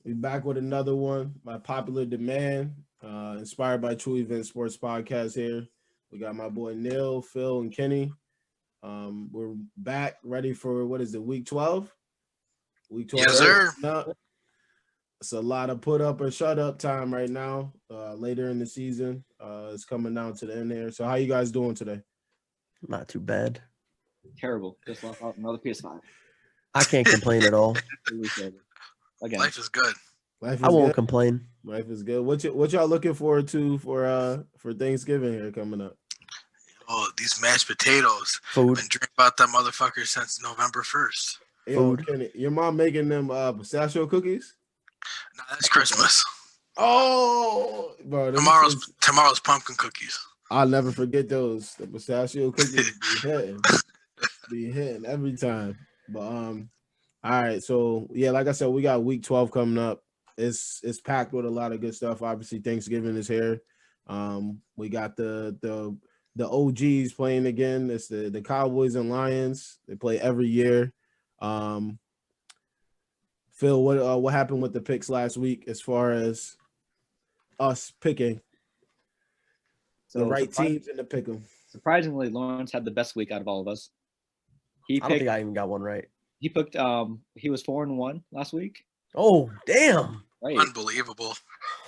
We back with another one by popular demand, inspired by True Event Sports Podcast here. We got my boy Neil, Phil, and Kenny. We're back ready for what is it, week 12? Week 12. Yes, sir. It's a lot of put up or shut up time right now. Later in the season. It's coming down to the end there. So how you guys doing today? Not too bad. Terrible. Just lost out another PS5. I can't complain at all. Again. Life is good. Life is I won't good. complain. Life is good. What y'all looking forward to for Thanksgiving here coming up? Oh, these mashed potatoes. Food. Been dreaming about them motherfuckers since November 1st. Yo, Food. Kenny, your mom making them pistachio cookies? Nah, that's Christmas. Oh, bro, Tomorrow's pumpkin cookies. I'll never forget those. The pistachio cookies be hitting every time. But all right. So yeah, like I said, we got week 12 coming up. It's packed with a lot of good stuff. Obviously, Thanksgiving is here. We got the OGs playing again. It's the Cowboys and Lions. They play every year. Phil, what happened with the picks last week as far as us picking the right teams in the pick 'em? Surprisingly, Lawrence had the best week out of all of us. I don't think I even got one right. He picked. He was 4-1 last week. Oh, damn! Right. Unbelievable.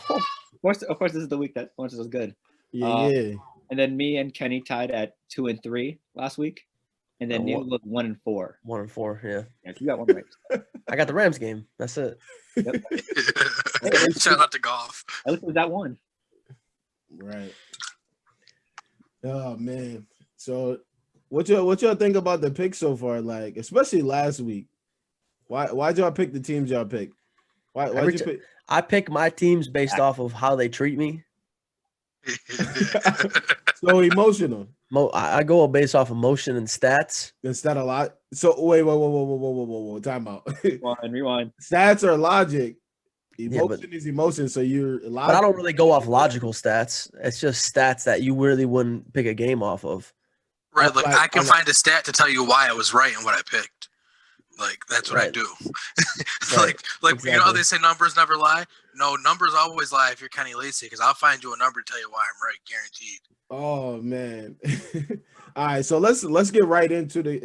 Of course, this is the week that Lawrence was good. Yeah. And then me and Kenny tied at 2-3 last week, and then Neil was 1-4. 1-4, yeah. Yeah, you got one right. I got the Rams game. That's it. Yep. Shout out to golf. At least it was that one. Right. Oh man. So what y'all think about the picks so far? Like, especially last we'k. Why'd y'all pick the teams y'all pick? Why'd you pick? I pick my teams based off of how they treat me. So emotional. I go based off emotion and stats. Instead of lot. So wait, whoa. Time out. Rewind. Stats are logic. Yeah, Emotion is emotion. So you're logic. But I don't really go off logical stats. It's just stats that you really wouldn't pick a game off of. Right, like I can find a stat to tell you why I was right and what I picked. Like that's what I do. like exactly. You know how they say numbers never lie? No, numbers always lie if you're Kenny Lacy, because I'll find you a number to tell you why I'm right, guaranteed. Oh man. All right, so let's get right into the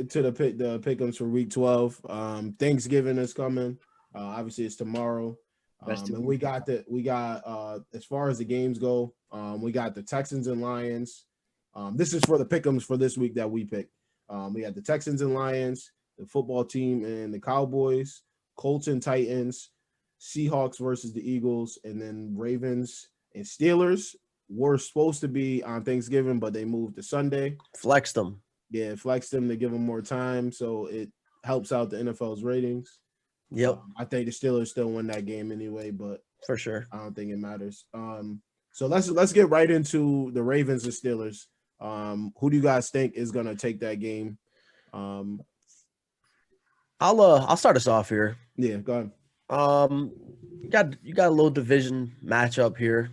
pick'ems for week 12. Thanksgiving is coming. Obviously it's tomorrow. And we got as far as the games go, we got the Texans and Lions. This is for the pick'ems for this week that we picked. We got the Texans and Lions, the football team and the Cowboys, Colts and Titans, Seahawks versus the Eagles, and then Ravens and Steelers were supposed to be on Thanksgiving, but they moved to Sunday. Flexed them. Yeah, flexed them to give them more time, so it helps out the NFL's ratings. Yep. I think the Steelers still win that game anyway, but for sure, I don't think it matters. So let's get right into the Ravens and Steelers. Who do you guys think is gonna take that game? I'll start us off here. Yeah, go ahead. You got a little division matchup here.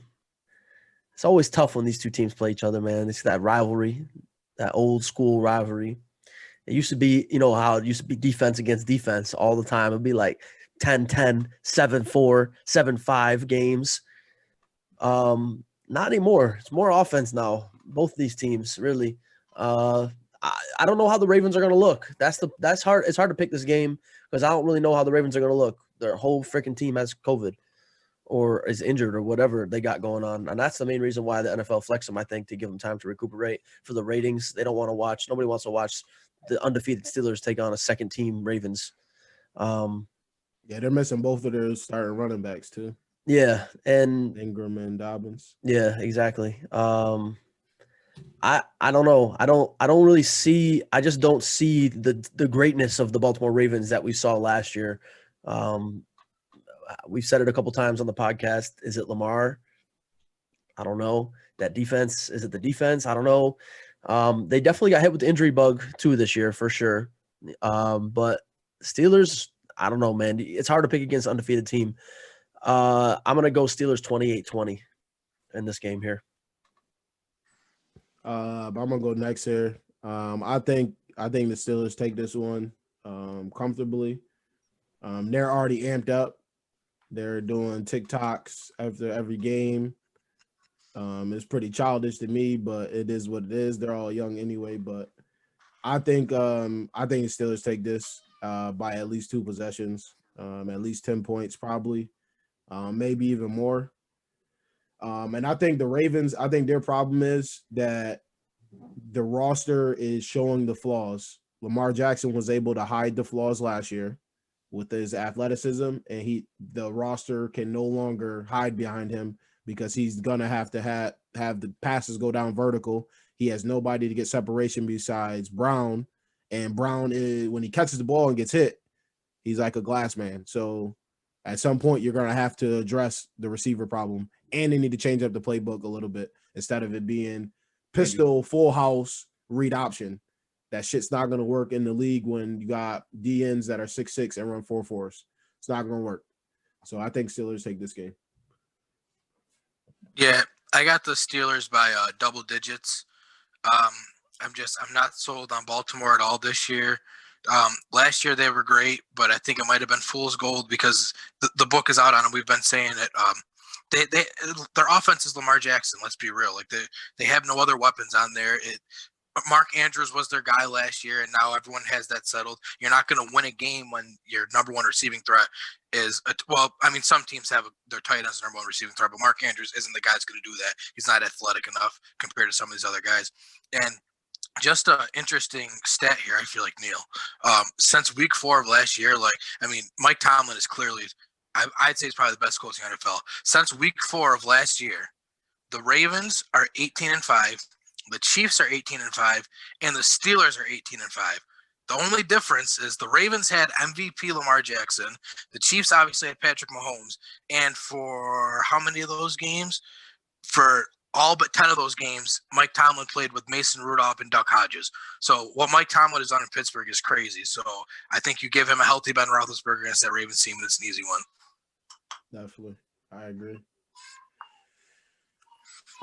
It's always tough when these two teams play each other, man. It's that rivalry, that old school rivalry. It used to be, you know, how it used to be defense against defense all the time. It'd be like 10-10, 7-4, 7-5 games. Not anymore. It's more offense now. Both these teams, really. I don't know how the Ravens are going to look. That's hard. It's hard to pick this game because I don't really know how the Ravens are going to look. Their whole freaking team has COVID or is injured or whatever they got going on. And that's the main reason why the NFL flexed them, I think, to give them time to recuperate for the ratings. They don't want to watch. Nobody wants to watch the undefeated Steelers take on a second team Ravens. Yeah, they're missing both of their starting running backs too. Yeah, and Ingram and Dobbins. Yeah, exactly. I don't know. I don't really see. I just don't see the greatness of the Baltimore Ravens that we saw last year. We've said it a couple times on the podcast. Is it Lamar? I don't know. That defense, is it the defense? I don't know. They definitely got hit with the injury bug too this year for sure. But Steelers, I don't know, man. It's hard to pick against an undefeated team. I'm going to go Steelers 28-20 in this game here. I'm going to go next here. I think the Steelers take this one comfortably. They're already amped up. They're doing TikToks after every game. It's pretty childish to me, but it is what it is. They're all young anyway, but I think Steelers take this by at least 2 possessions, at least 10 points probably, maybe even more. And I think the Ravens, I think their problem is that the roster is showing the flaws. Lamar Jackson was able to hide the flaws last year with his athleticism, and the roster can no longer hide behind him because he's gonna have the passes go down vertical. He has nobody to get separation besides Brown, and Brown is, when he catches the ball and gets hit, he's like a glass man. So at some point, you're gonna have to address the receiver problem, and they need to change up the playbook a little bit instead of it being pistol, full house, read option. That shit's not gonna work in the league when you got DNs that are 6'6" and run 4.4s. It's not gonna work. So I think Steelers take this game. Yeah, I got the Steelers by double digits. I'm not sold on Baltimore at all this year. Last year they were great, but I think it might have been fool's gold because the book is out on them. We've been saying it. Their offense is Lamar Jackson. Let's be real. Like they have no other weapons on there. Mark Andrews was their guy last year, and now everyone has that settled. You're not going to win a game when your number one receiving threat is some teams have their tight ends number one receiving threat, but Mark Andrews isn't the guy that's going to do that. He's not athletic enough compared to some of these other guys. And just an interesting stat here, I feel like, Neil. Since week 4 of last year, Mike Tomlin is clearly, I'd say he's probably the best coach in the NFL. Since week 4 of last year, the Ravens are 18-5. The Chiefs are 18-5, and the Steelers are 18-5. The only difference is the Ravens had MVP Lamar Jackson. The Chiefs obviously had Patrick Mahomes. And for how many of those games? For all but 10 of those games, Mike Tomlin played with Mason Rudolph and Duck Hodges. So what Mike Tomlin has done in Pittsburgh is crazy. So I think you give him a healthy Ben Roethlisberger against that Ravens team, and it's an easy one. Definitely. I agree.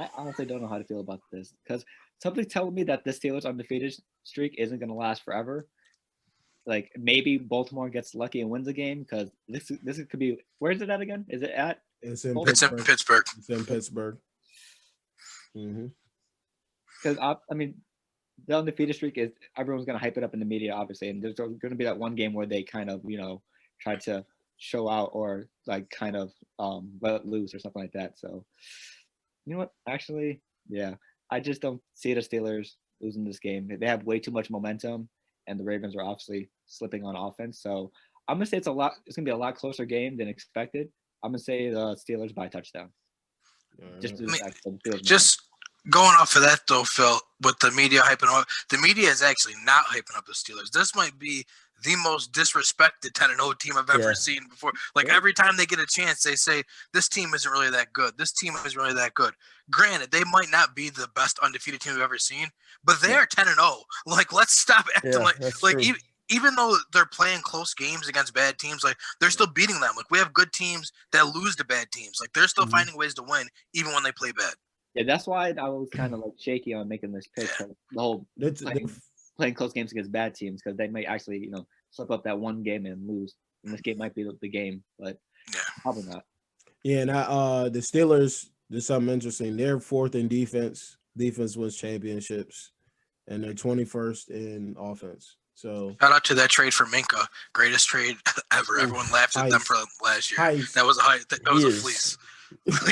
I honestly don't know how to feel about this because something's telling me that the Steelers' undefeated streak isn't going to last forever. Like maybe Baltimore gets lucky and wins a game because this could be. Where is it at again? Is it at? It's in Pittsburgh. It's in Pittsburgh. Because the undefeated streak is everyone's going to hype it up in the media, obviously, and there's going to be that one game where they kind of try to show out or like kind of let loose or something like that. So. You know what? Actually, yeah. I just don't see the Steelers losing this game. They have way too much momentum, and the Ravens are obviously slipping on offense. So I'm gonna say it's gonna be a lot closer game than expected. I'm gonna say the Steelers by touchdown. Just going off of that though, Phil, with the media hyping up, the media is actually not hyping up the Steelers. This might be the most disrespected 10-0 team I've ever seen before. Every time they get a chance, they say, this team isn't really that good. This team isn't really that good. Granted, they might not be the best undefeated team we've ever seen, but they are 10-0. Let's stop acting even though they're playing close games against bad teams, they're still beating them. We have good teams that lose to bad teams. They're still finding ways to win, even when they play bad. Yeah, that's why I was kind of shaky on making this pick. The whole playing close games against bad teams because they might actually, slip up that one game and lose. And this game might be the game, but probably not. Yeah, and the Steelers, there's something interesting. They're 4th in defense. Defense wins championships, and they're 21st in offense. So shout out to that trade for Minka, greatest trade ever. Everyone laughed at them for last year. That was a fleece.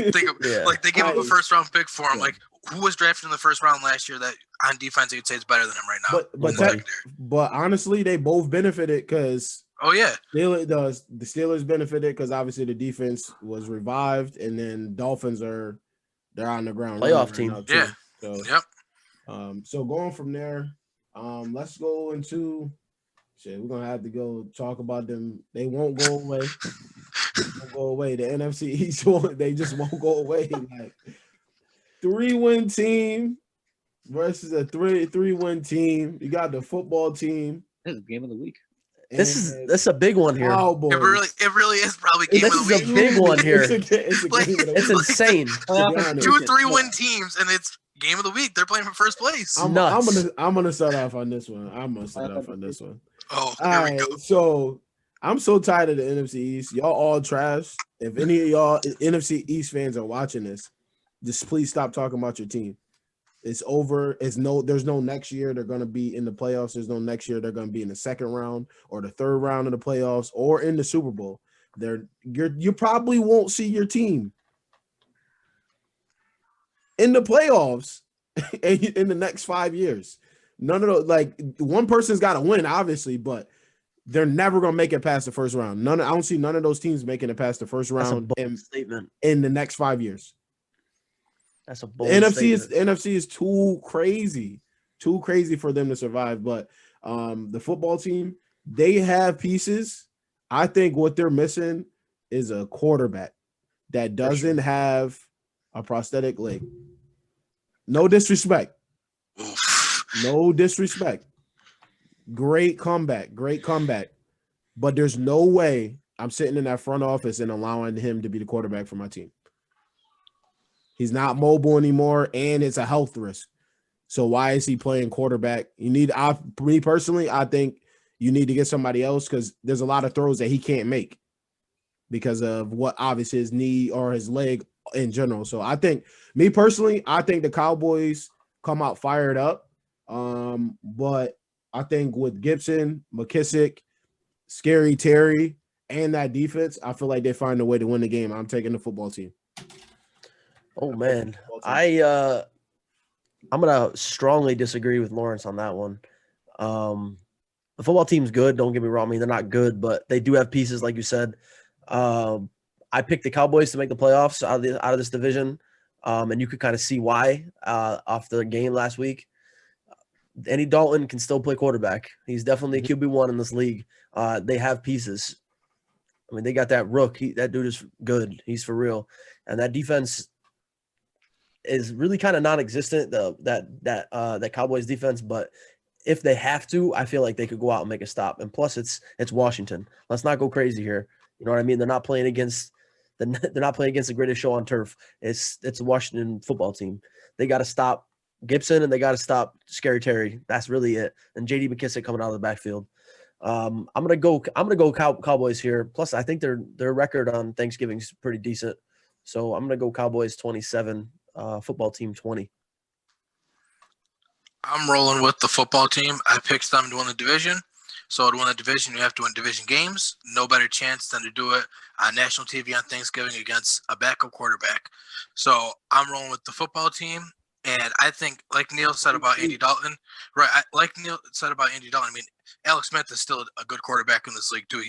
They gave up a first round pick for him. Who was drafted in the first round last year that on defense you'd say is better than him right now? But honestly, they both benefited because the Steelers benefited because obviously the defense was revived, and then Dolphins they're on the ground playoff team. Now too. So so going from there, let's go into shit. We're gonna have to go talk about them. They won't go away. The NFC East they just won't go away. 3-win team versus a 3-win team. You got the football team. This is game of the week. This is a big one here. Cowboys. It really is probably game of the week. This is a big one here. It's insane. 2 3-win teams, and it's game of the week. They're playing for first place. I'm gonna start off on this one. Oh, here we go. So I'm so tired of the NFC East. Y'all all trash. If any of y'all NFC East fans are watching this, just please stop talking about your team. It's over. There's no next year they're going to be in the playoffs. There's no next year they're going to be in the second round or the third round of the playoffs or in the Super Bowl. You probably won't see your team in the playoffs in the next 5 years. None of those, like, one person's got to win, obviously, but they're never going to make it past the first round. I don't see none of those teams making it past the first round statement in the next 5 years. That's a bold statement. NFC is too crazy for them to survive. But the football team, they have pieces. I think what they're missing is a quarterback that doesn't have a prosthetic leg. No disrespect. No disrespect. Great comeback. But there's no way I'm sitting in that front office and allowing him to be the quarterback for my team. He's not mobile anymore, and it's a health risk. So why is he playing quarterback? Me personally, I think you need to get somebody else because there's a lot of throws that he can't make because of what obviously his knee or his leg in general. So I think the Cowboys come out fired up. But I think with Gibson, McKissick, Scary Terry, and that defense, I feel like they find a way to win the game. I'm taking the football team. Oh man, I'm gonna strongly disagree with Lawrence on that one. The football team's good. Don't get me wrong. I mean, they're not good, but they do have pieces, like you said. I picked the Cowboys to make the playoffs out of this division, and you could kind of see why off the game last week. Andy Dalton can still play quarterback. He's definitely a QB1 in this league. They have pieces. I mean, they got that rook. That dude is good. He's for real, and that defense is really kind of non-existent. That Cowboys defense, but if they have to, I feel like they could go out and make a stop. And plus, it's Washington. Let's not go crazy here. You know what I mean? They're not playing against the greatest show on turf. It's a Washington football team. They got to stop Gibson and they got to stop Scary Terry. That's really it. And J.D. McKissick coming out of the backfield. I'm gonna go Cowboys here. Plus, I think their record on Thanksgiving is pretty decent. So I'm gonna go Cowboys 27, football team 20. I'm rolling with the football team. I picked them to win the division. So to win the division, you have to win division games. No better chance than to do it on national TV on Thanksgiving against a backup quarterback. So I'm rolling with the football team. And I think, like Neil said about Andy Dalton, right? I mean, Alex Smith is still a good quarterback in this league too.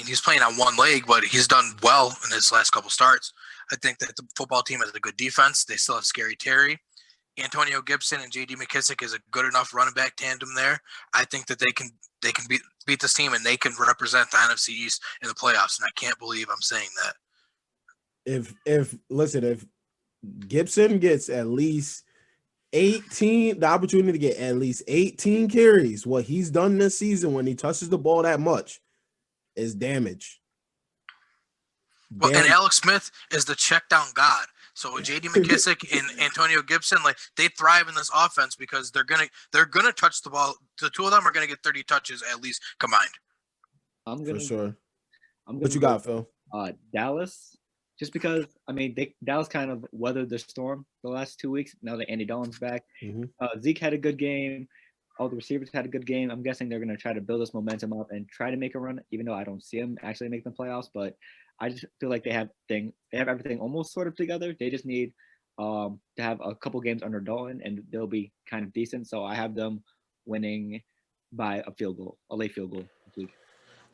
He's playing on one leg, but he's done well in his last couple starts. I think that the football team has a good defense. They still have Scary Terry. Antonio Gibson and J.D. McKissick is a good enough running back tandem there. I think that they can beat this team and they can represent the NFC East in the playoffs. And I can't believe I'm saying that. If Gibson gets at least 18, the opportunity to get at least 18 carries, what he's done this season when he touches the ball that much is damage. Well, and Alex Smith is the check down god. So J.D. McKissick and Antonio Gibson, like they thrive in this offense because they're gonna touch the ball. The two of them are gonna get 30 touches at least combined. For sure. What you got, Phil? Dallas, just because Dallas kind of weathered the storm the last 2 weeks. Now that Andy Dalton's back, Zeke had a good game. All the receivers had a good game. I'm guessing they're gonna try to build this momentum up and try to make a run, even though I don't see them actually make the playoffs, but. I just feel like they have everything almost sort of together. They just need to have a couple games under Dalton, and they'll be kind of decent. So I have them winning by a late field goal this week.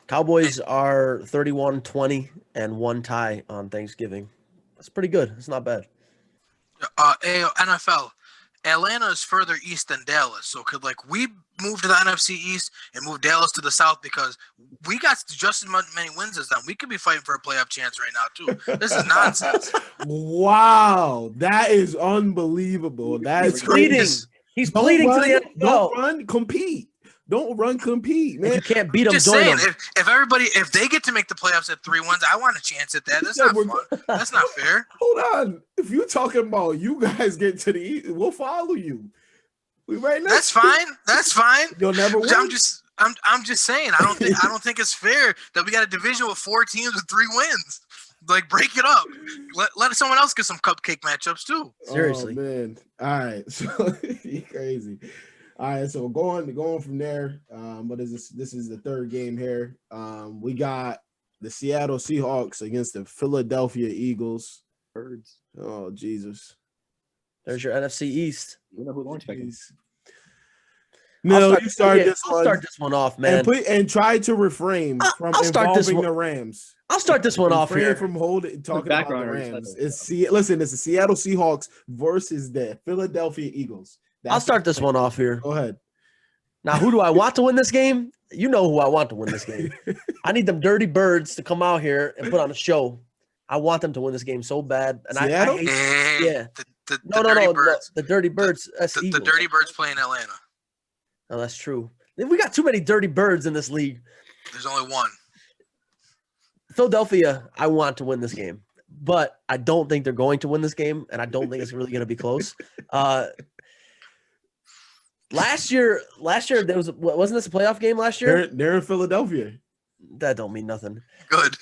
Cowboys are 31-20 and one tie on Thanksgiving. That's pretty good. It's not bad. NFL. Atlanta is further east than Dallas, so could we move to the NFC East and move Dallas to the South because we got just as many wins as them. We could be fighting for a playoff chance right now too. This is nonsense. Wow, that is unbelievable. That's pleading. He's pleading to the NFL. Don't run, compete. Don't run, compete, man. If you can't beat them, just join saying, them. If they get to make the playoffs at 3 wins, I want a chance at that. That's not fun. That's not fair. Hold on. If you're talking about you guys get to the East, we'll follow you. We right now. That's fine. That's fine. You'll never win. I'm just saying. I don't think it's fair that we got a division with 4 teams with 3 wins. Like, break it up. Let someone else get some cupcake matchups too. Seriously, man. All right, so you're crazy. All right, so going from there. What is this? This is the third game here. We got the Seattle Seahawks against the Philadelphia Eagles. Birds. Oh Jesus! there's your NFC East. You know who Lawrence picking? No, you start this I'll one. start this one off, man. And try to refrain from involving the Rams. I'll start this one off here. From talking about the Rams. It's the Seattle Seahawks versus the Philadelphia Eagles. I'll start this one off here. Go ahead. Now, who do I want to win this game? You know who I want to win this game. I need them dirty birds to come out here and put on a show. I want them to win this game so bad. And Seattle? I hate, yeah. No, the dirty birds. The dirty birds play in Atlanta. Oh, that's true. We got too many dirty birds in this league. There's only one. Philadelphia, I want to win this game, but I don't think they're going to win this game, and I don't think it's really going to be close. Last year there wasn't this a playoff game last year? They're in Philadelphia. That don't mean nothing. Good.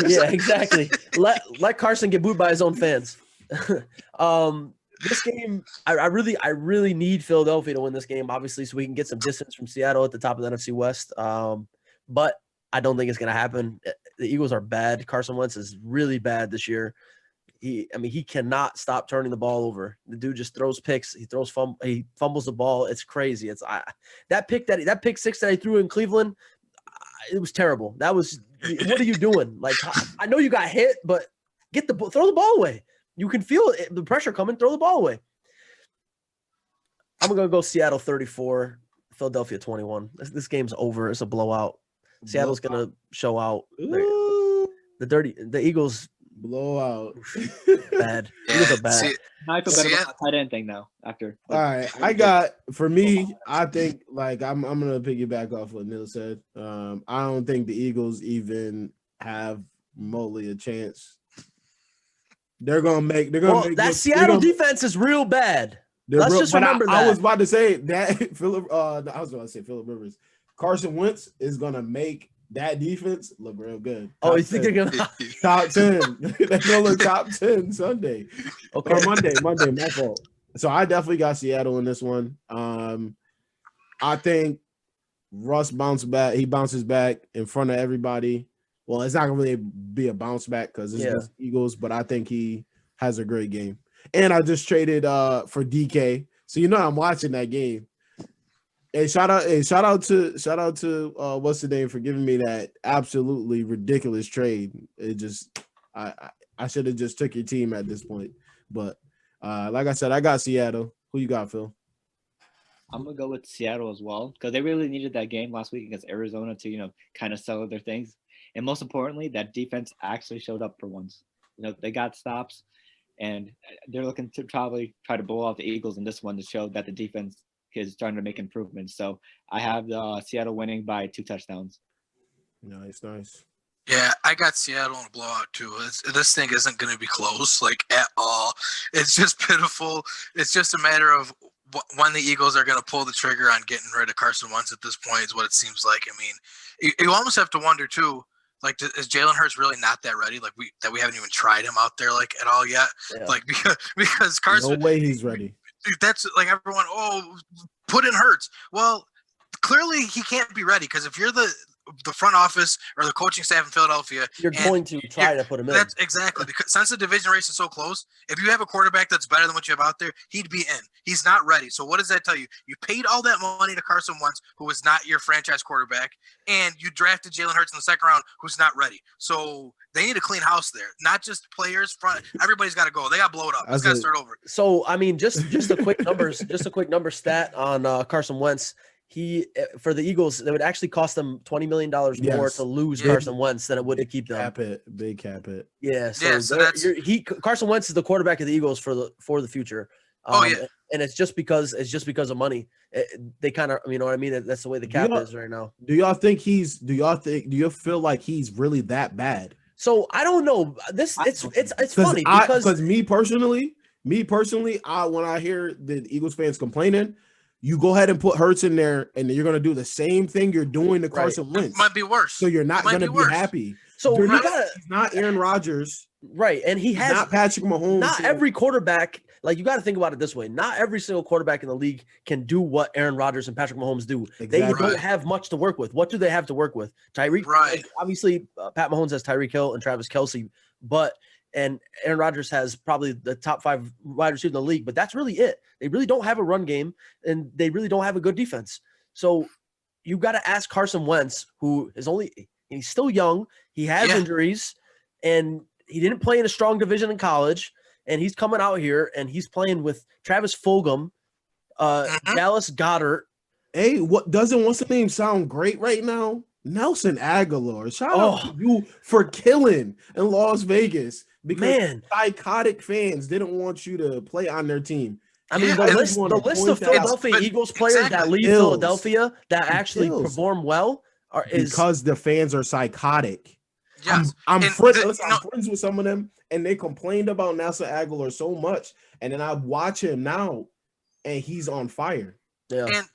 Yeah, exactly. Let Carson get booed by his own fans. This game, I really need Philadelphia to win this game, obviously, so we can get some distance from Seattle at the top of the NFC West. But I don't think it's going to happen. The Eagles are bad. Carson Wentz is really bad this year. He cannot stop turning the ball over. The dude just throws picks. He fumbles the ball. It's crazy. That pick six that he threw in Cleveland, it was terrible. That was, what are you doing? Like, I know you got hit, but throw the ball away. You can feel it, the pressure coming. Throw the ball away. I'm going to go Seattle 34, Philadelphia 21. This game's over. It's a blowout. Seattle's going to show out. The Eagles blowout. Bad. Yeah, Eagles are bad. Now I feel better about the tight end thing now. After all right, I think like I'm gonna piggyback off what Neil said. I don't think the Eagles even have remotely a chance. They're gonna make that Seattle defense is real bad. Let's just remember that. I was about to say that Phillip Rivers. Carson Wentz is gonna make that defense look real good. Oh, you think they're gonna top 10? They're gonna look top 10 Sunday. Okay. Or Monday, my fault. So I definitely got Seattle in this one. I think Russ He bounces back in front of everybody. Well, it's not gonna really be a bounce back because it's just Eagles, but I think he has a great game. And I just traded for DK, so I'm watching that game. Hey, shout out to what's the name for giving me that absolutely ridiculous trade. It just I should have just took your team at this point. But like I said, I got Seattle. Who you got, Phil? I'm gonna go with Seattle as well because they really needed that game last week against Arizona to kind of settle their things. And most importantly, that defense actually showed up for once. They got stops, and they're looking to probably try to blow out the Eagles in this one to show that the defense is starting to make improvements. So I have Seattle winning by 2 touchdowns. Nice. Yeah, I got Seattle in a blowout too. This thing isn't going to be close, like, at all. It's just pitiful. It's just a matter of when the Eagles are going to pull the trigger on getting rid of Carson Wentz at this point is what it seems like. I mean, you almost have to wonder too, like, is Jalen Hurts really not that ready? Like, we haven't even tried him out there, like, at all yet? Yeah. Like, because Carson... No way he's ready. That's like everyone, put in Hurts. Well, clearly he can't be ready because if you're the front office or the coaching staff in Philadelphia, you're going to try to put him in. That's exactly, because since the division race is so close, if you have a quarterback that's better than what you have out there, he'd be in. He's not ready. So what does that tell you? You paid all that money to Carson Wentz, who was not your franchise quarterback, and you drafted Jalen Hurts in the second round, who's not ready. So they need a clean house there, not just players. Everybody's got to go. They got to blow it up. It's got to start over. So I mean, just a quick number stat on Carson Wentz. For the Eagles, it would actually cost them $20 million more to lose Carson Wentz than it would to keep them. Big cap it. Yeah. So Carson Wentz is the quarterback of the Eagles for the future. And it's just because of money. They kind of, you know what I mean? That's the way the cap is right now. Do you feel like he's really that bad? So I don't know. It's funny because me personally, when I hear the Eagles fans complaining, You go ahead and put Hurts in there, and you're going to do the same thing you're doing to Carson Wentz. It might be worse. So you're not going to be happy. So he's not Aaron Rodgers. Right. And he's not Patrick Mahomes. Not every quarterback, like you got to think about it this way. Not every single quarterback in the league can do what Aaron Rodgers and Patrick Mahomes do. Exactly. They don't have much to work with. What do they have to work with? Tyreek. Right. Like, obviously, Pat Mahomes has Tyreek Hill and Travis Kelce, and Aaron Rodgers has probably the top 5 wide receivers in the league, but that's really it. They really don't have a run game, and they really don't have a good defense. So you got to ask Carson Wentz, who is he's still young. He has injuries, and he didn't play in a strong division in college, and he's coming out here, and he's playing with Travis Fulgham, Dallas Goedert. Hey, what's the name sound great right now? Nelson Aguilar. Shout out to you for killing in Las Vegas because psychotic fans didn't want you to play on their team. I mean, the list of Philadelphia Eagles players that leave Philadelphia that actually perform well because the fans are psychotic. Yes. I'm friends with some of them, and they complained about Nelson Aguilar so much, and then I watch him now, and he's on fire. Yeah. And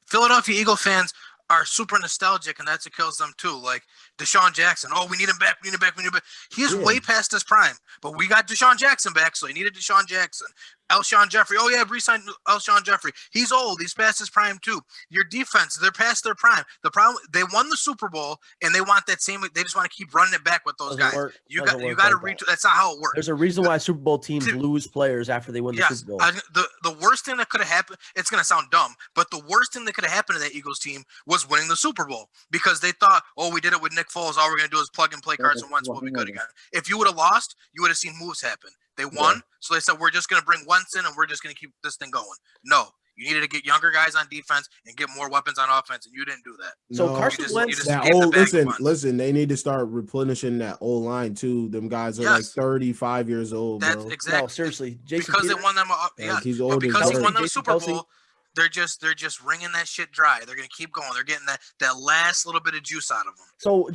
Philadelphia Eagle fans are super nostalgic, and that's what kills them too. Like Deshaun Jackson. Oh, we need him back. He is way past his prime, but we got Deshaun Jackson back, so he needed Deshaun Jackson. Alshon Jeffrey. Oh, yeah, re-signed Alshon Jeffrey. He's old. He's past his prime, too. Your defense, they're past their prime. The problem, they won the Super Bowl, and they want that same – they just want to keep running it back with those guys. You got to – that's not how it works. There's a reason why Super Bowl teams lose players after they win the Super Bowl. The worst thing that could have happened – it's going to sound dumb, but the worst thing that could have happened to that Eagles team was winning the Super Bowl because they thought, oh, we did it with Nick Foles. All we're going to do is plug and play Carson Wentz. We'll be good again. If you would have lost, you would have seen moves happen. They won, so they said, we're just going to bring Wentz in, and we're just going to keep this thing going. No, you needed to get younger guys on defense and get more weapons on offense, and you didn't do that. So Carson Wentz, listen, they need to start replenishing that old line too. Them guys are like 35 years old. That's bro. exactly. No, seriously, Jason because Peters, they won them. He's old. Because he won them Super Bowl. They're just wringing that shit dry. They're gonna keep going. They're getting that last little bit of juice out of them. So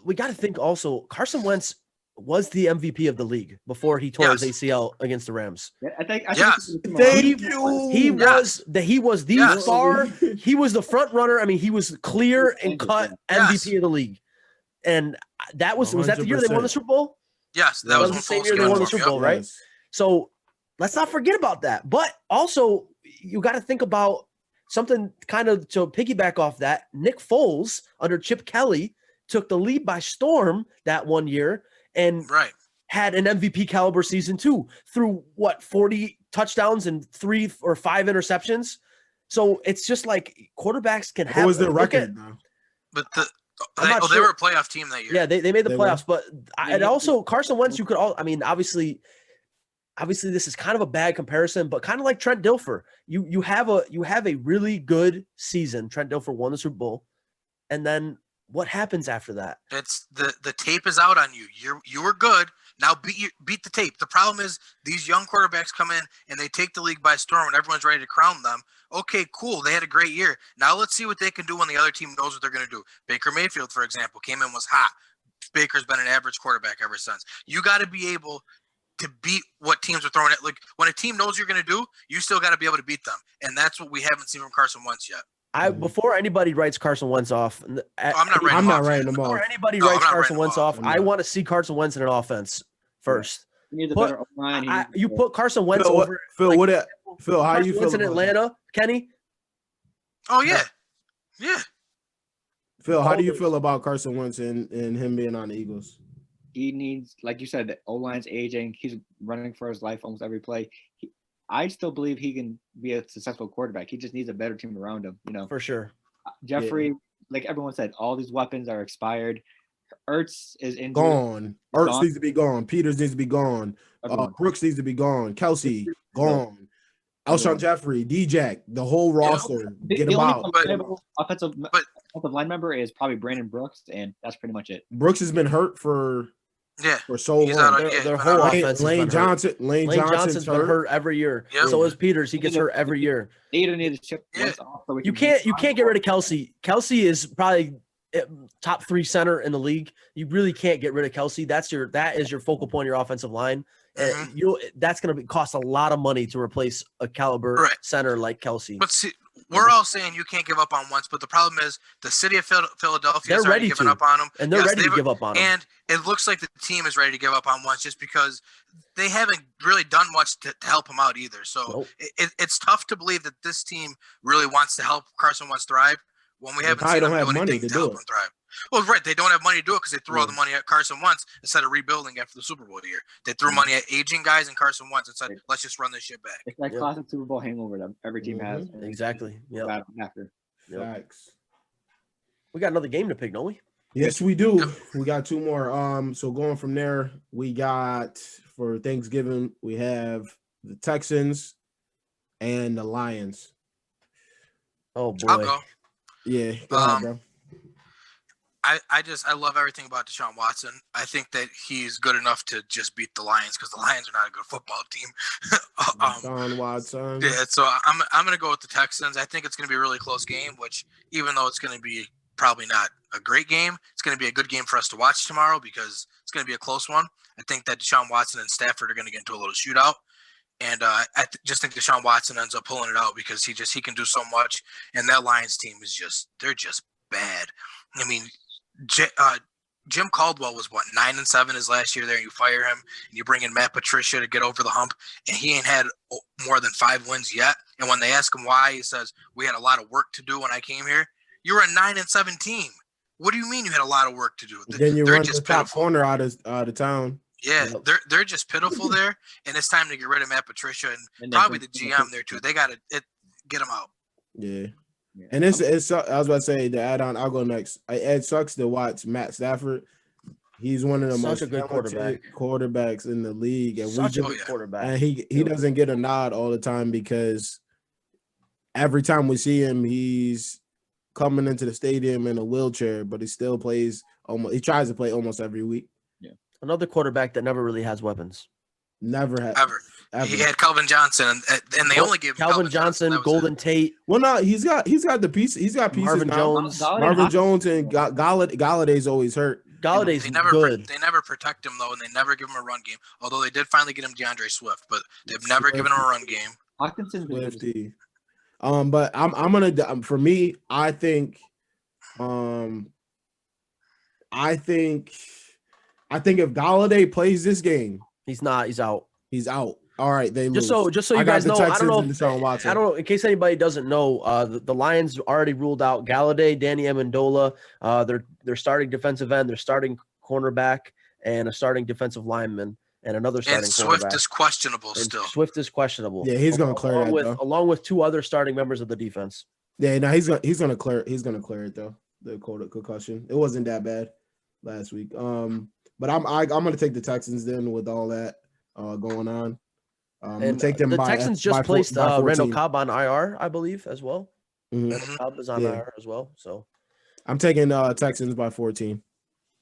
we got to think also. Carson Wentz was the MVP of the league before he tore his ACL against the Rams. I think he was the star. He was the front runner. I mean, he was clear and cut MVP of the league. And that was that the year they won the Super Bowl? Yes, that was the same year they won the Super Bowl, right? Yes. So let's not forget about that. But also, you got to think about something kind of to piggyback off that. Nick Foles under Chip Kelly took the lead by storm that one year. And had an MVP caliber season too, through 40 touchdowns and 3 or 5 interceptions. So it's just like quarterbacks can have. What was their record? But they were a playoff team that year. Yeah, they made the playoffs. But and also Carson Wentz, you could all. I mean, obviously, this is kind of a bad comparison, but kind of like Trent Dilfer. You have a really good season. Trent Dilfer won the Super Bowl, and then. What happens after that? It's the tape is out on you. You were good. Now beat the tape. The problem is these young quarterbacks come in and they take the league by storm and everyone's ready to crown them. Okay, cool. They had a great year. Now let's see what they can do when the other team knows what they're going to do. Baker Mayfield, for example, came in, was hot. Baker's been an average quarterback ever since. You got to be able to beat what teams are throwing at. Like when a team knows you're going to do, you still got to be able to beat them. And that's what we haven't seen from Carson Wentz yet. Before anybody writes Carson Wentz off, I'm not writing them off. Before anybody writes Carson Wentz off, I want to see Carson Wentz in an offense first. You put Carson Wentz over. Phil, Phil, how do you feel in Atlanta, Kenny? Oh yeah. Phil, how do you feel about Carson Wentz and him being on the Eagles? He needs, like you said, the O-line's aging. He's running for his life almost every play. I still believe he can be a successful quarterback. He just needs a better team around him, For sure. Jeffrey, like everyone said, all these weapons are expired. Ertz is injured. Gone. Ertz needs to be gone. Peters needs to be gone. Brooks needs to be gone. Kelsey, gone. Alshon Jeffrey, D-Jack, the whole roster. Get them out. Offensive line member is probably Brandon Brooks, and that's pretty much it. Brooks has been hurt for so long. Their whole offense. Lane Johnson's been hurt every year. Yep. So is Peters. He gets hurt every year. They either need to chip off. So you can't get rid of Kelsey. Kelsey is probably top 3 center in the league. You really can't get rid of Kelsey. That is your focal point of your offensive line. That's going to cost a lot of money to replace a caliber center like Kelsey. But see, we're all saying you can't give up on Wentz, but the problem is the city of Philadelphia is already giving up on him. And they're ready to give up on him. And it looks like the team is ready to give up on Wentz just because they haven't really done much to help him out either. So it's tough to believe that this team really wants to help Carson Wentz thrive when we haven't seen them do anything to help him thrive. Well, right. They don't have money to do it because they threw all the money at Carson Wentz instead of rebuilding after the Super Bowl year. They threw money at aging guys and Carson Wentz and said, let's just run this shit back. It's like classic Super Bowl hangover that every team has. Exactly. Yeah. After. Facts. We got another game to pick, don't we? Yes, we do. We got 2 more. So going from there, we got for Thanksgiving, we have the Texans and the Lions. Oh boy. I'll go. Yeah. Go ahead, bro. I love everything about Deshaun Watson. I think that he's good enough to just beat the Lions because the Lions are not a good football team. Deshaun Watson. Yeah, so I'm going to go with the Texans. I think it's going to be a really close game, which even though it's going to be probably not a great game, it's going to be a good game for us to watch tomorrow because it's going to be a close one. I think that Deshaun Watson and Stafford are going to get into a little shootout. And I just think Deshaun Watson ends up pulling it out because he can do so much. And that Lions team is they're just bad. I mean, Jim Caldwell was 9-7 his last year there. You fire him and you bring in Matt Patricia to get over the hump, and he ain't had more than 5 wins yet. And when they ask him why, he says, we had a lot of work to do when I came here. You were a 9-7 team. What do you mean you had a lot of work to do? Then you run the top corner out of town. Yeah, they're just pitiful there, and it's time to get rid of Matt Patricia and probably the GM there too. They got to get him out. Yeah. And it's I was about to say to add on, I'll go next. It sucks to watch Matt Stafford. He's one of the most good quarterbacks in the league, and such a good quarterback. And he doesn't get a nod all the time because every time we see him, he's coming into the stadium in a wheelchair, but he still plays he tries to play almost every week. Yeah, another quarterback that never really has weapons. Never had ever. He had Calvin Johnson, and they only gave Calvin Johnson, Golden Tate. Well, no, he's got the piece. He's got pieces. Marvin Jones, and Galladay's always hurt. Galladay's good. They never protect him though, and they never give him a run game. Although they did finally get him DeAndre Swift, but they've never given him a run game. Hawkinson, Swifty. But I'm gonna for me. I think if Galladay plays this game, he's not. He's out. He's out. All right, they lose. Just so you guys know, I don't know. In case anybody doesn't know, the Lions already ruled out Galladay, Danny Amendola, their starting defensive end, their starting cornerback, and a starting defensive lineman, and another starting. And Swift is questionable still. Swift is questionable. Yeah, he's gonna clear it along with 2 other starting members of the defense. Yeah, no, he's gonna clear it though. The concussion, it wasn't that bad last week. But I'm gonna take the Texans then with all that going on. And take them. The Texans just placed Randall Cobb on IR, I believe, as well. Mm-hmm. Randall Cobb is on IR as well. So I'm taking Texans by 14.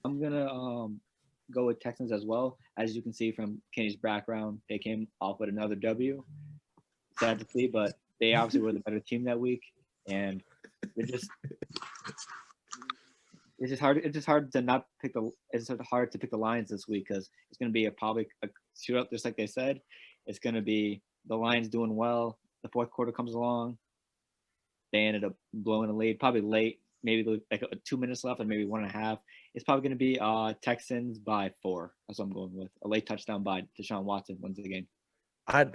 I'm gonna go with Texans as well. As you can see from Kenny's background, they came off with another W. Sad to see, but they obviously were the better team that week, and they're just. It's just hard. It's just hard to not pick the. It's hard to pick the Lions this week because it's going to be probably a shootout, just like they said. It's going to be the Lions doing well. The fourth quarter comes along. They ended up blowing a lead, probably late, maybe like 2 minutes left, and maybe 1.5. It's probably going to be Texans by 4. That's what I'm going with. A late touchdown by Deshaun Watson wins the game. I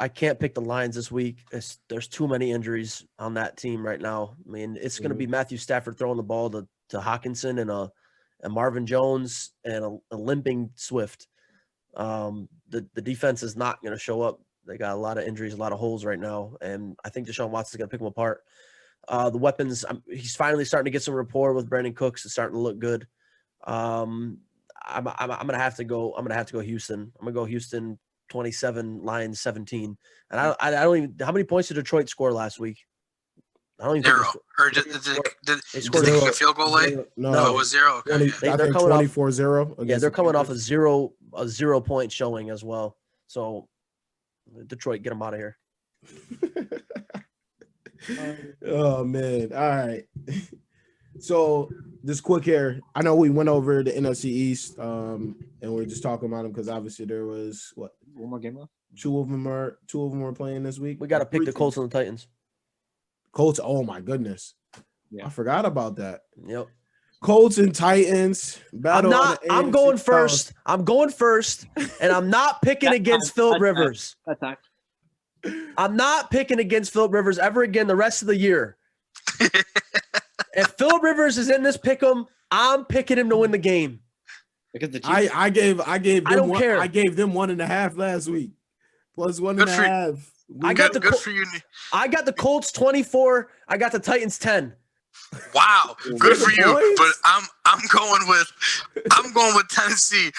can't pick the Lions this week. There's too many injuries on that team right now. I mean, it's going to be Matthew Stafford throwing the ball to Hawkinson and Marvin Jones and a limping Swift. The defense is not going to show up. They got a lot of injuries, a lot of holes right now, and I think Deshaun Watson's going to pick them apart. The weapons, he's finally starting to get some rapport with Brandon Cooks. It's starting to look good. I'm gonna have to go. I'm gonna have to go Houston. I'm gonna go Houston 27, Lions 17. And I don't even. How many points did Detroit score last week? I don't even 0. Or did they kick a field goal late? No, it was 0. Okay, they're coming 24-0. Yeah, they're coming off a 0 point showing as well. So Detroit, get them out of here. Oh man! All right. So just quick here. I know we went over the NFC East, and we're just talking about them because obviously there was what one more game left. Two of them are playing this week. We got to pick the Three Colts teams. and the Titans. Colts. Oh my goodness. Yeah. I forgot about that. Yep. Colts and Titans battle. I'm going first. I'm going first, and I'm not picking against Philip Rivers. That's time. I'm not picking against Philip Rivers ever again the rest of the year. If Philip Rivers is in this pick'em, I'm picking him to win the game. Because the I gave them I don't care. I gave them 1.5 last week. Plus 1.5. I got good for you. I got the Colts 24. I got the Titans 10. Wow, good for you. But I'm going with Tennessee.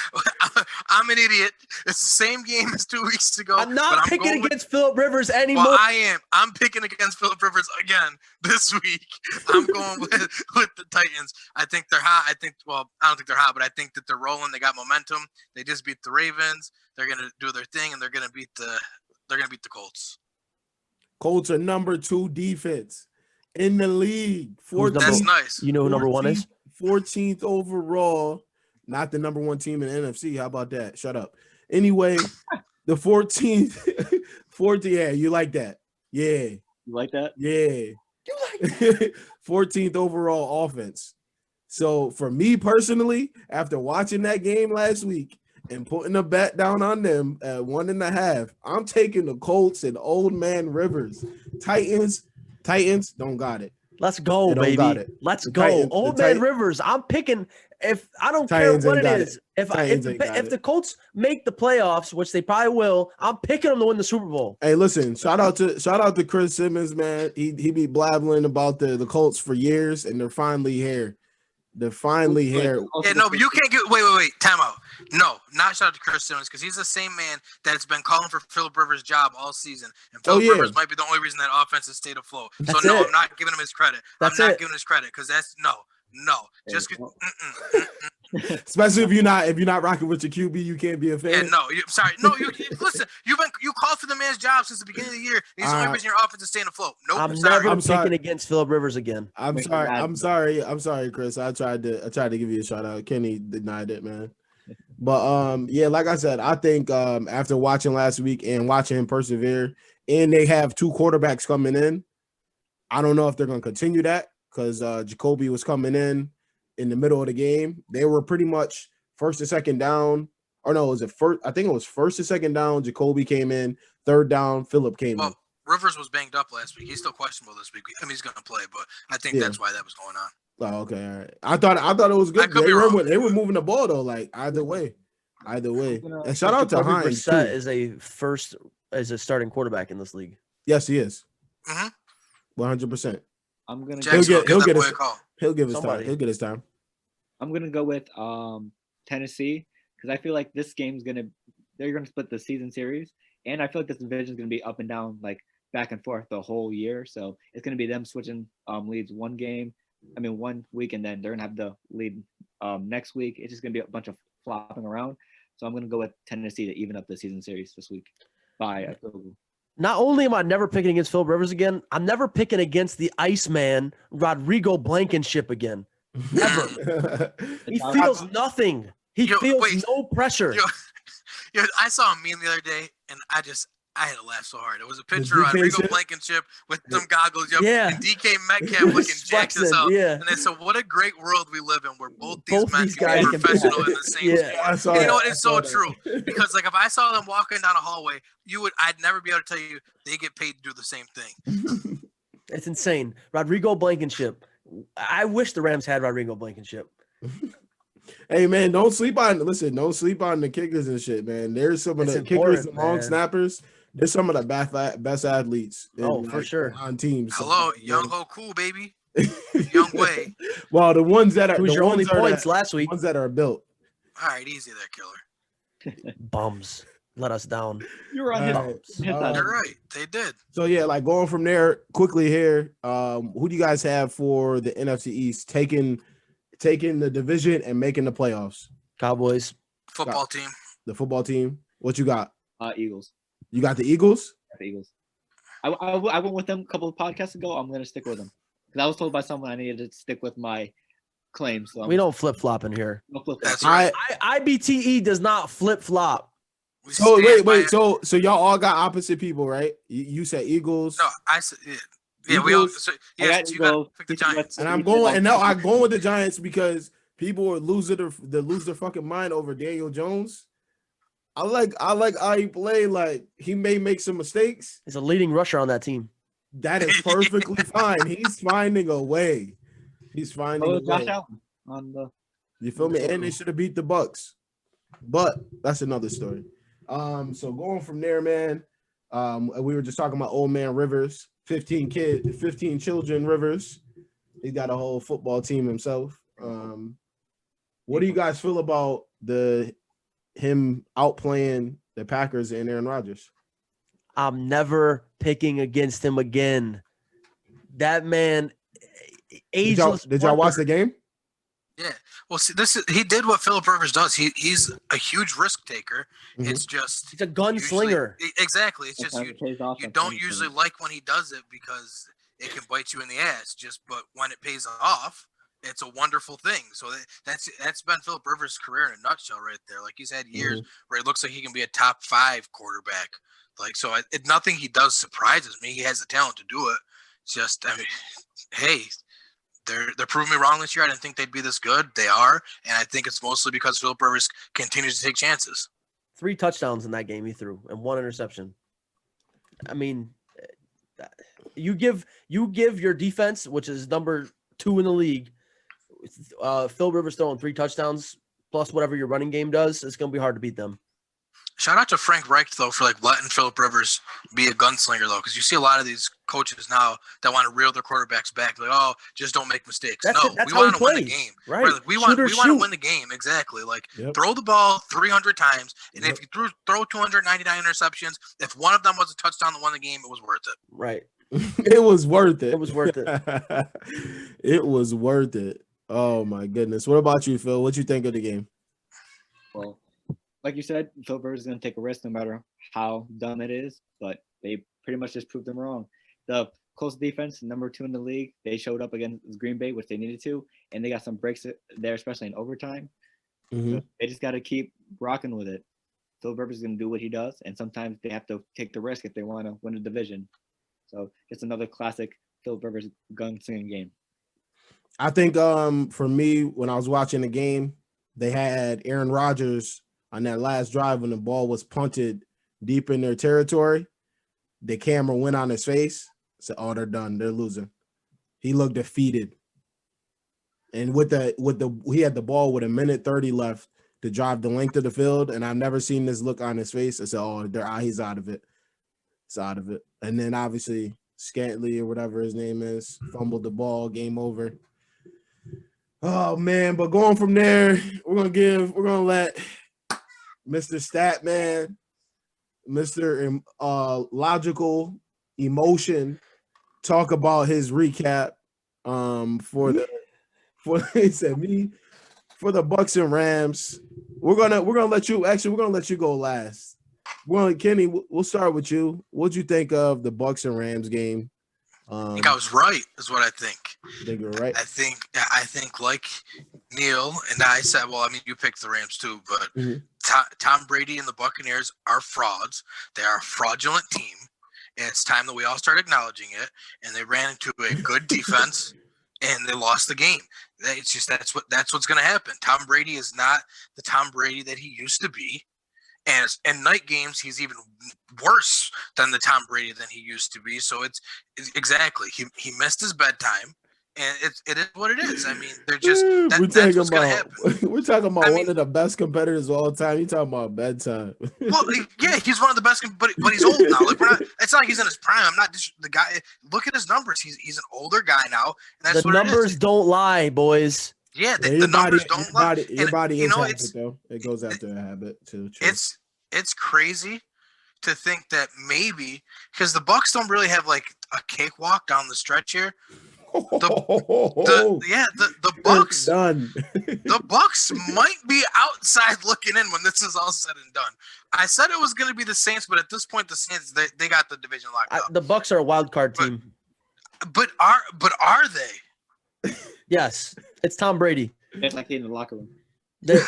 I'm an idiot. It's the same game as 2 weeks ago. I'm not picking against Philip Rivers anymore. Well, I am. I'm picking against Philip Rivers again this week. I'm going with the Titans. I think they're hot. I don't think they're hot, but I think that they're rolling. They got momentum. They just beat the Ravens. They're gonna do their thing, and they're gonna beat the Colts. Colts are number 2 defense in the league. That's nice. You know who number 1 is? 14th overall. Not the number 1 team in the NFC. How about that? Shut up. Anyway, the 14th. 14th. Yeah, you like that? Yeah. You like that? Yeah. You like that? 14th overall offense. So for me personally, after watching that game last week and putting a bet down on them at 1.5, I'm taking the Colts and old man Rivers. Titans don't got it. Let's go, baby. Let's go. Old man Rivers. I'm picking. If I don't care what it is. If the Colts make the playoffs, which they probably will, I'm picking them to win the Super Bowl. Hey, listen, shout out to Chris Simmons, man. He be blabbling about the Colts for years, and they're finally here. They're finally here. Yeah, no, but you can't get wait. Time out. No, not shout out to Chris Simmons because he's the same man that's been calling for Philip Rivers' job all season, and Philip Rivers might be the only reason that offense has stayed afloat. So I'm not giving him his credit. I'm not giving him his credit because that's no. Just especially if you're not rocking with your QB, you can't be a fan. Yeah, no. You listen. You called for the man's job since the beginning of the year. He's the only reason your offense is staying afloat. Nope. I'm never picking against Philip Rivers again. I'm sorry, Chris. I tried to give you a shout out. Kenny denied it, man. But yeah, like I said, I think after watching last week and watching him persevere, and they have 2 quarterbacks coming in, I don't know if they're going to continue that because Jacoby was coming in the middle of the game. They were pretty much first and second down. Or no, was it first? I think it was first and second down. Jacoby came in. Third down, Phillip came in. Rivers was banged up last week. He's still questionable this week. I mean, he's going to play, but I think that's why that was going on. Oh, okay, all right. I thought it was good. They were moving the ball though, like either way. And shout out to Hines. Is a starting quarterback in this league. Yes, he is. 100%. I'm gonna. He'll give his time. He'll get his time. I'm gonna go with Tennessee because I feel like this game's they're gonna split the season series, and I feel like this division's gonna be up and down, like back and forth the whole year. So it's gonna be them switching leads one week, and then they're gonna have the lead next week. It's just gonna be a bunch of flopping around. So I'm gonna go with Tennessee to even up the season series this week by a field goal. Not only am I never picking against Philip Rivers again, I'm never picking against the Iceman, Rodrigo Blankenship again. Never. He feels nothing. He feels no pressure. I saw a meme the other day, and I had to laugh so hard. It was a picture of Rodrigo Blankenship with some goggles, and DK Metcalf looking jacked as hell. Yeah. And they said, "What a great world we live in, where both these men can be professional in the same sport." You know what? It's so true. Because like if I saw them walking down a hallway, I'd never be able to tell you they get paid to do the same thing. It's insane. Rodrigo Blankenship. I wish the Rams had Rodrigo Blankenship. Hey man, don't sleep on the kickers and shit, man. There's some of the kickers and long snappers. They're some of the best athletes. For sure. On teams. Hello, Young Ho Cool, baby. Young Way. Well, the ones that are who's your only points last week. Ones that are built. All right, easy there, killer. Bums. Let us down. You're on his bums. You're right. They did. So yeah, like going from there quickly here. Who do you guys have for the NFC East taking the division and making the playoffs? Cowboys. Football team. The football team. What you got? Eagles. You got the Eagles? The Eagles. I went with them a couple of podcasts ago. I'm going to stick with them. because I was told by someone I needed to stick with my claim. So we don't flip flop in here. No flip-flop. That's right. IBTE does not flip flop. So wait. So y'all all got opposite people, right? You said Eagles. No, I said yeah. Eagles. We all. So, yes, you got to pick the Giants. And I'm going with the Giants because people are lose their fucking mind over Daniel Jones. I like how he played. Like, he may make some mistakes. He's a leading rusher on that team. That is perfectly fine. He's finding a way. He's finding a way. You feel me? And they should have beat the Bucks, but that's another story. So going from there, man. We were just talking about old man Rivers, 15 children Rivers. He's got a whole football team himself. What do you guys feel about him outplaying the Packers and Aaron Rodgers? I'm never picking against him again. That man, ageless. Did y'all watch the game? Yeah. Well, see, he did what Philip Rivers does. He's a huge risk taker. Mm-hmm. It's just he's a gunslinger. Exactly. It's just you don't usually like when he does it because it can bite you in the ass. But when it pays off, it's a wonderful thing. So that's been Philip Rivers' career in a nutshell, right there. Like, he's had years where it looks like he can be a top 5 quarterback. Like, so nothing he does surprises me. He has the talent to do it. It's just, I mean, hey, they're proving me wrong this year. I didn't think they'd be this good. They are, and I think it's mostly because Philip Rivers continues to take chances. 3 touchdowns in that game he threw and 1 interception. I mean, you give your defense, which is number 2 in the league, Phil Rivers throwing 3 touchdowns plus whatever your running game does, it's going to be hard to beat them. Shout out to Frank Reich, though, for letting Philip Rivers be a gunslinger, though, because you see a lot of these coaches now that want to reel their quarterbacks back. Like, oh, just don't make mistakes. That's we want to win the game. Right. Like, we want to win the game. Exactly. Like, throw the ball 300 times, and if you throw 299 interceptions, if one of them was a touchdown that won the game, it was worth it. Right. It was worth it. It was worth it. It was worth it. Oh, my goodness. What about you, Phil? What you think of the game? Well, like you said, Phil Rivers is going to take a risk no matter how dumb it is, but they pretty much just proved them wrong. The close defense, number 2 in the league, they showed up against Green Bay, which they needed to, and they got some breaks there, especially in overtime. So they just got to keep rocking with it. Phil Rivers is going to do what he does, and sometimes they have to take the risk if they want to win a division. So it's another classic Phil Rivers gun-singing game. I think for me, when I was watching the game, they had Aaron Rodgers on that last drive when the ball was punted deep in their territory. The camera went on his face. Said, "Oh, they're done. They're losing." He looked defeated. And he had the ball with 1:30 left to drive the length of the field, and I've never seen this look on his face. I said, "Oh, he's out of it. It's out of it." And then obviously Scantley or whatever his name is fumbled the ball. Game over. Oh man! But going from there, we're gonna let Mr. Statman, Mr. Logical Emotion, talk about his recap for the Bucks and Rams. We're gonna let you go last. Well, Kenny, we'll start with you. What'd you think of the Bucks and Rams game? I think I was right, is what I think. I think you're right. I think like Neil and I said, well, I mean, you picked the Rams too, but Tom Brady and the Buccaneers are frauds. They are a fraudulent team. And it's time that we all start acknowledging it. And they ran into a good defense and they lost the game. It's just that's what's going to happen. Tom Brady is not the Tom Brady that he used to be. And in night games, he's even worse than the Tom Brady than he used to be. So it's exactly he missed his bedtime, and it is what it is. I mean, they're just that's what's gonna happen. We're talking about one of the best competitors of all time. You talking about bedtime? Well, yeah, he's one of the best, but he's old now. Like it's not like he's in his prime. I'm not just the guy. Look at his numbers. He's an older guy now. And that's the numbers don't lie, boys. Yeah, the numbers don't lie. Your body is habit, though. It goes after a habit too. True. It's crazy to think that maybe because the Bucks don't really have like a cakewalk down the stretch here. The Bucks done. The Bucks might be outside looking in when this is all said and done. I said it was going to be the Saints, but at this point, the Saints they got the division locked up. The Bucks are a wild card team. But are they? Yes, it's Tom Brady. It's like in the locker room. Being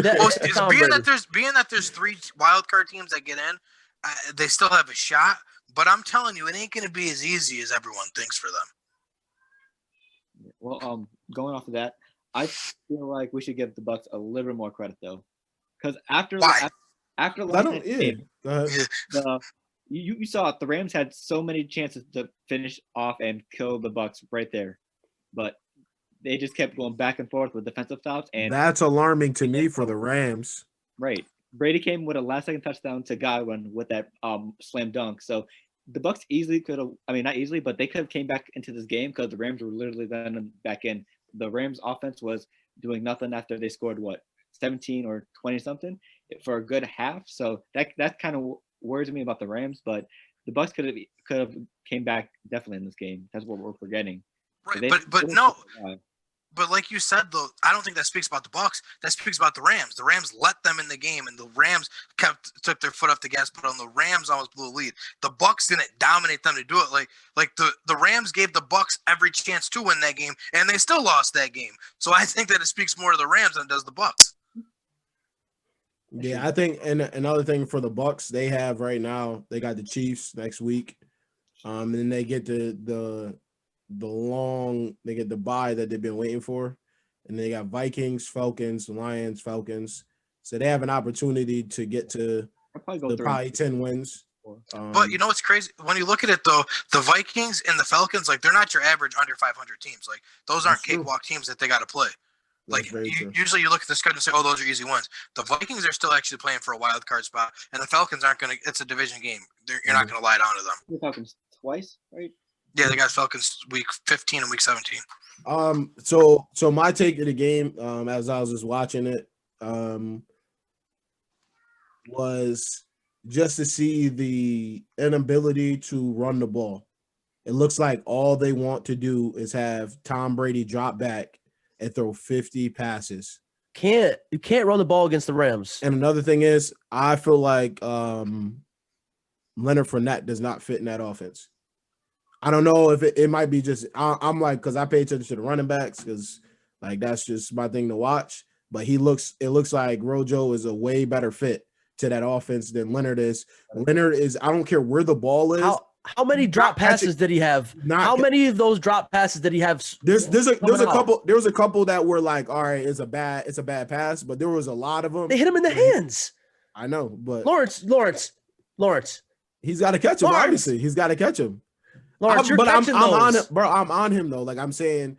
that there's 3 wild card teams that get in, they still have a shot. But I'm telling you, it ain't going to be as easy as everyone thinks for them. Well, going off of that, I feel like we should give the Bucks a little bit more credit though, because after last night's game, you saw it, the Rams had so many chances to finish off and kill the Bucks right there, but they just kept going back and forth with defensive stops, and that's alarming to me for the Rams. Right, Brady came with a last-second touchdown to Godwin with that slam dunk. So the Bucks easily could have, I mean, not easily, but they could have came back into this game because the Rams were literally then back in. The Rams offense was doing nothing after they scored 17 or 20 something for a good half. So that kind of worries me about the Rams, but the Bucks could have came back definitely in this game. That's what we're forgetting. Right, but like you said, though, I don't think that speaks about the Bucks. That speaks about the Rams. The Rams let them in the game, and the Rams took their foot off the gas, but on the Rams almost blew a lead. The Bucks didn't dominate them to do it. Like the Rams gave the Bucks every chance to win that game, and they still lost that game. So I think that it speaks more to the Rams than it does the Bucks. Yeah, I think, and another thing for the Bucks, they have right now, they got the Chiefs next week, and then they get the bye that they've been waiting for, and they got Vikings, Falcons, Lions, Falcons. So they have an opportunity to get to probably 10 wins. But you know what's crazy? When you look at it, though, the Vikings and the Falcons, like, they're not your average under 500 teams. Like, those aren't cakewalk teams that they got to play. Like, usually you look at the schedule and say, oh, those are easy wins. The Vikings are still actually playing for a wild card spot, and the Falcons aren't going to – it's a division game. You're not going to lie down to them. The Falcons twice, right? Yeah, they got Falcons week 15 and week 17. So my take of the game, as I was just watching it, was just to see the inability to run the ball. It looks like all they want to do is have Tom Brady drop back and throw 50 passes. You can't run the ball against the Rams. And another thing is, I feel like Leonard Fournette does not fit in that offense. I don't know if it might be just I'm like, because I pay attention to the running backs because like that's just my thing to watch. But it looks like Rojo is a way better fit to that offense than Leonard is. Leonard is, I don't care where the ball is. How many drop passes did he have? How many of those drop passes did he have? There's a couple. There was a couple that were like, all right, it's a bad pass, but there was a lot of them. They hit him in the hands. I know, but Lawrence, he's got to catch him. Obviously, he's got to catch him. Lawrence, I'm on it, bro. I'm on him though. Like I'm saying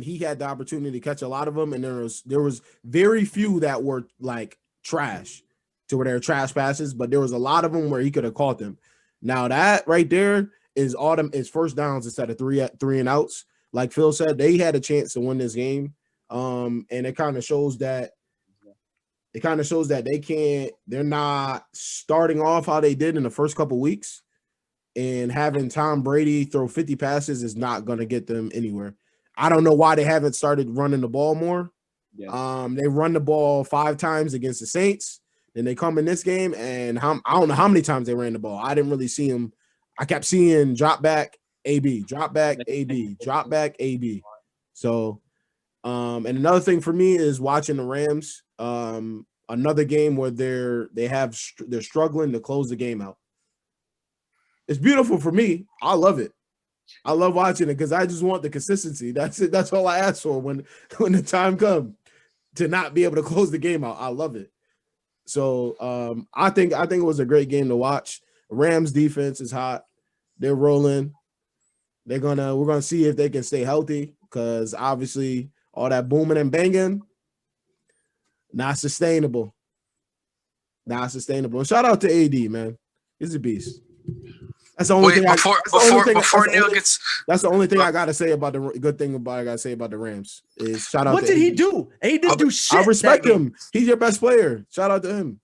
he had the opportunity to catch a lot of them, and there was very few that were like trash to where they're trash passes, but there was a lot of them where he could have caught them. Now that right there is first downs instead of three and outs. Like Phil said, they had a chance to win this game, and it kind of shows that they're not starting off how they did in the first couple weeks. And having Tom Brady throw 50 passes is not going to get them anywhere. I don't know why they haven't started running the ball more. Yeah. They run the ball 5 times against the Saints. Then they come in this game, and I don't know how many times they ran the ball. I didn't really see them. I kept seeing drop back, AB, drop back, AB, drop back, AB. So, and another thing for me is watching the Rams. Another game where they're struggling to close the game out. It's beautiful for me. I love it. I love watching it because I just want the consistency. That's it. That's all I ask for when the time comes to not be able to close the game out. I love it. So I think it was a great game to watch. Rams defense is hot. They're rolling. We're gonna see if they can stay healthy because obviously all that booming and banging, not sustainable. Not sustainable. Shout out to AD, man. He's a beast. That's the only thing. That's the only thing I gotta say about the good thing about I gotta say about the Rams is shout out. What did he do? He didn't do shit. I respect him. He's your best player. Shout out to him.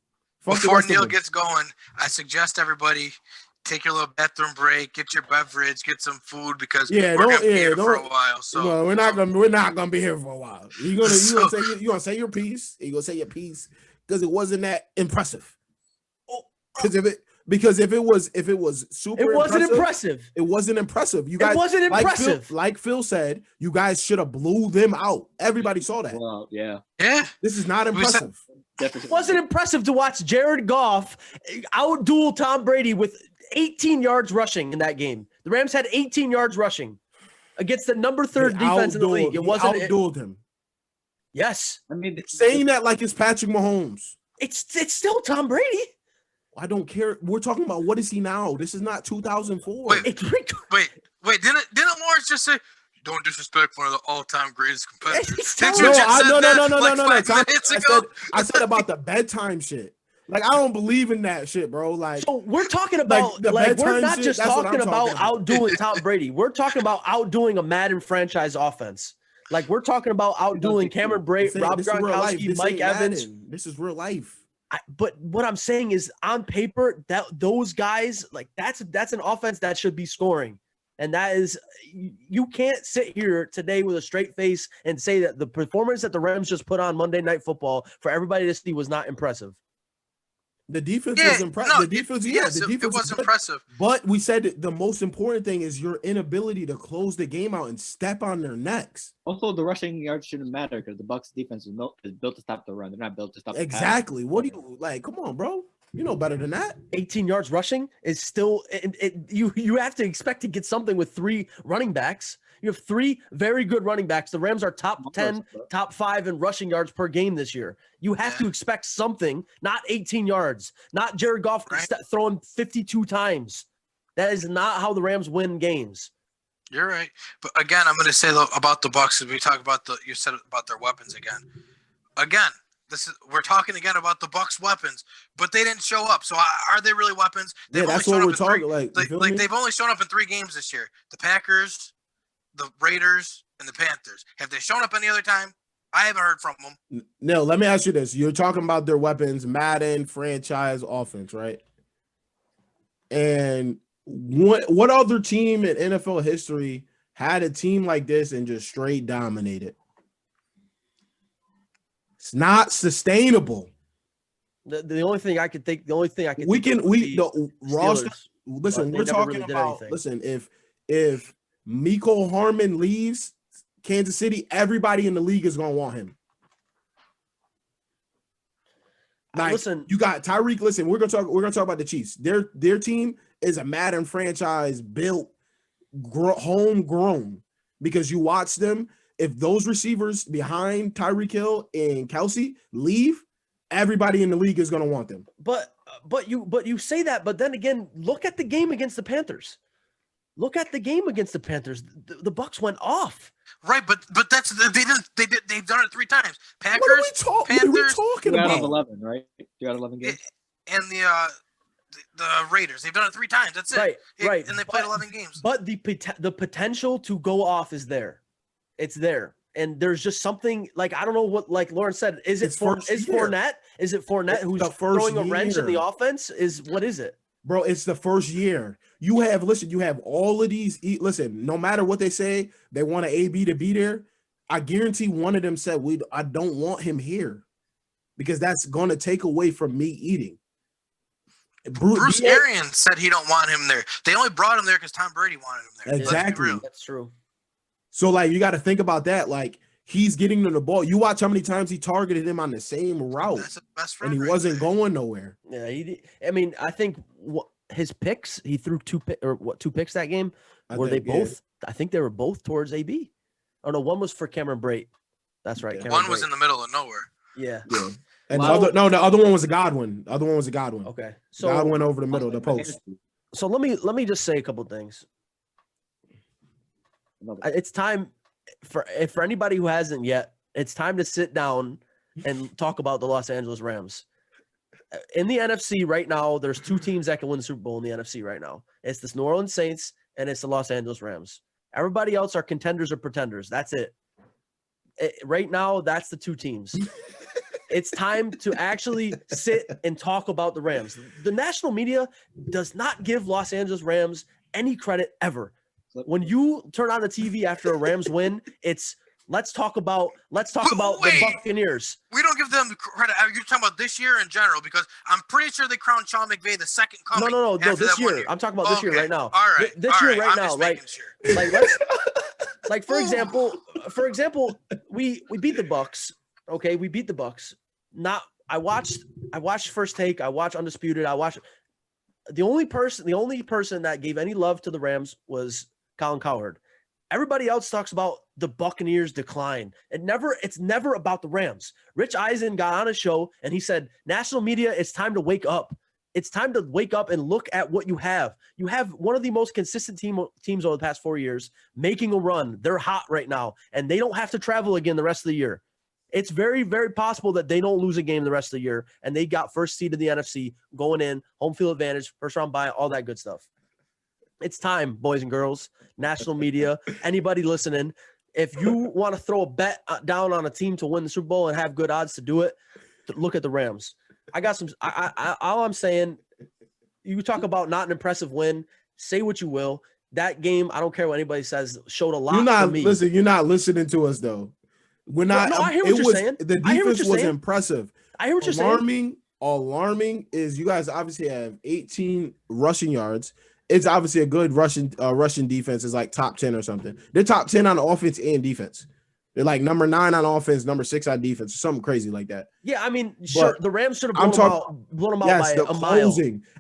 Before Neil gets going, I suggest everybody take your little bathroom break, get your beverage, get some food because we're gonna be here for a while. So we're not gonna be here for a while. You gonna say your piece. You gonna say your piece because it wasn't that impressive. Because Because if it was super, it wasn't impressive. It wasn't impressive. You guys, it wasn't impressive. Like Phil said, you guys should have blew them out. Everybody saw that. Well, yeah. This is not impressive. It wasn't impressive to watch Jared Goff outduel Tom Brady with 18 yards rushing in that game. The Rams had 18 yards rushing against the number 3rd defense in the league. It wasn't outdueled him. Yes. I mean, saying that like it's Patrick Mahomes. It's still Tom Brady. I don't care. We're talking about what is he now? This is not 2004. Wait. Didn't Lawrence just say, "Don't disrespect one of the all-time greatest competitors"? No. I said about the bedtime shit. Like I don't believe in that shit, bro. Like so we're talking about we're not just talking about outdoing Tom Brady. We're talking about outdoing a Madden franchise offense. Like we're talking about outdoing Cameron Brate, Rob Gronkowski, Mike Evans. This is real life. But what I'm saying is, on paper, that those guys, like that's an offense that should be scoring, and that is, you can't sit here today with a straight face and say that the performance that the Rams just put on Monday Night Football for everybody to see was not impressive. The defense was impressive. No, the defense it was impressive. But we said the most important thing is your inability to close the game out and step on their necks. Also, the rushing yards shouldn't matter because the Bucs defense is built to stop the run. They're not built to stop. Exactly. What do you like? Come on, bro. You know better than that. 18 yards rushing is still you have to expect to get something with 3 running backs. You have 3 very good running backs. The Rams are top 10, top 5 in rushing yards per game this year. You have to expect something, not 18 yards, not Jared Goff throwing 52 times. That is not how the Rams win games. You're right. But again, I'm going to say about the Bucs as we talk about you said about their weapons again. Again, we're talking again about the Bucs weapons, but they didn't show up. So are they really weapons? That's what we're talking like they've only shown up in 3 games this year. The Packers, the Raiders, and the Panthers. Have they shown up any other time? I haven't heard from them. No, let me ask you this. You're talking about their weapons, Madden, franchise, offense, right? And what other team in NFL history had a team like this and just straight dominated? It's not sustainable. The only thing I could think, the roster. Listen, we're talking about. Listen, if Mecole Hardman leaves Kansas City, everybody in the league is gonna want him. Like, listen, you got Tyreek. Listen, we're gonna talk about the Chiefs. Their team is a Madden franchise built, homegrown. Because you watch them. If those receivers behind Tyreek Hill and Kelsey leave, everybody in the league is gonna want them. But you say that, but then again, look at the game against the Panthers. Look at the game against the Panthers. The Bucs went off. Right, but that's they've done it 3 times. Packers, what are we talking about? Out of 11, right? You got 11 games. And the Raiders, they've done it 3 times. That's it. Right. And they played 11 games. But the potential to go off is there. It's there. And there's just something like, I don't know what, like Lauren said, is Fournette? Is it Fournette who's throwing a wrench in the offense? What is it? Bro, it's the first year. You have all of these. Listen, no matter what they say, they want an AB to be there. I guarantee one of them said, I don't want him here because that's going to take away from me eating. Bruce Arians said he don't want him there. They only brought him there because Tom Brady wanted him there. Exactly. That's true. So, like, you got to think about that. Like, he's getting to the ball. You watch how many times he targeted him on the same route. That's his best friend. And he wasn't going nowhere. Yeah, I think his picks, he threw 2 picks that game. I think they were both towards AB. Oh, no, one was for Cameron Brate. That's right. Yeah. One was in the middle of nowhere. Yeah. And the other one was a Godwin. The other one was a Godwin. Okay. So Godwin over the middle of the post. So let me just say a couple things. It's time for anybody who hasn't yet, it's time to sit down and talk about the Los Angeles Rams. In the NFC right now, there's 2 teams that can win the Super Bowl in the NFC right now. It's the New Orleans Saints and it's the Los Angeles Rams. Everybody else are contenders or pretenders. That's it. Right now, that's the 2 teams. It's time to actually sit and talk about the Rams. The national media does not give Los Angeles Rams any credit ever. When you turn on the TV after a Rams win, it's Let's talk about the Buccaneers. We don't give them the credit. You're talking about this year in general because I'm pretty sure they crowned Sean McVay the second coming. No. This year. I'm talking about this year right now. All right. This year right I'm now. just Like let's like for example, we beat the Bucs. Okay, we beat the Bucs. I watched First Take. I watched Undisputed. I watched the only person that gave any love to the Rams was Colin Cowherd. Everybody else talks about the Buccaneers decline. It's never about the Rams. Rich Eisen got on a show and he said, national media, it's time to wake up. It's time to wake up and look at what you have. You have one of the most consistent teams over the past 4 years making a run. They're hot right now, and they don't have to travel again the rest of the year. It's very, very possible that they don't lose a game the rest of the year, and they got first seed in the NFC, going in, home field advantage, first round bye, all that good stuff. It's time, boys and girls, national media, anybody listening. If you want to throw a bet down on a team to win the Super Bowl and have good odds to do it, look at the Rams. I got some. All I'm saying, you talk about not an impressive win. Say what you will. That game, I don't care what anybody says, showed a lot for me. Listen, you're not listening to us though. We're not. No, I hear what you're saying. The defense was impressive. I hear what you're saying. Alarming is you guys obviously have 18 rushing yards. It's obviously a good Russian defense. Is like top 10 or something. They're top 10 on offense and defense. They're like number 9 on offense, number 6 on defense, something crazy like that. Yeah, I mean, sure, the Rams should have blown them out by a mile.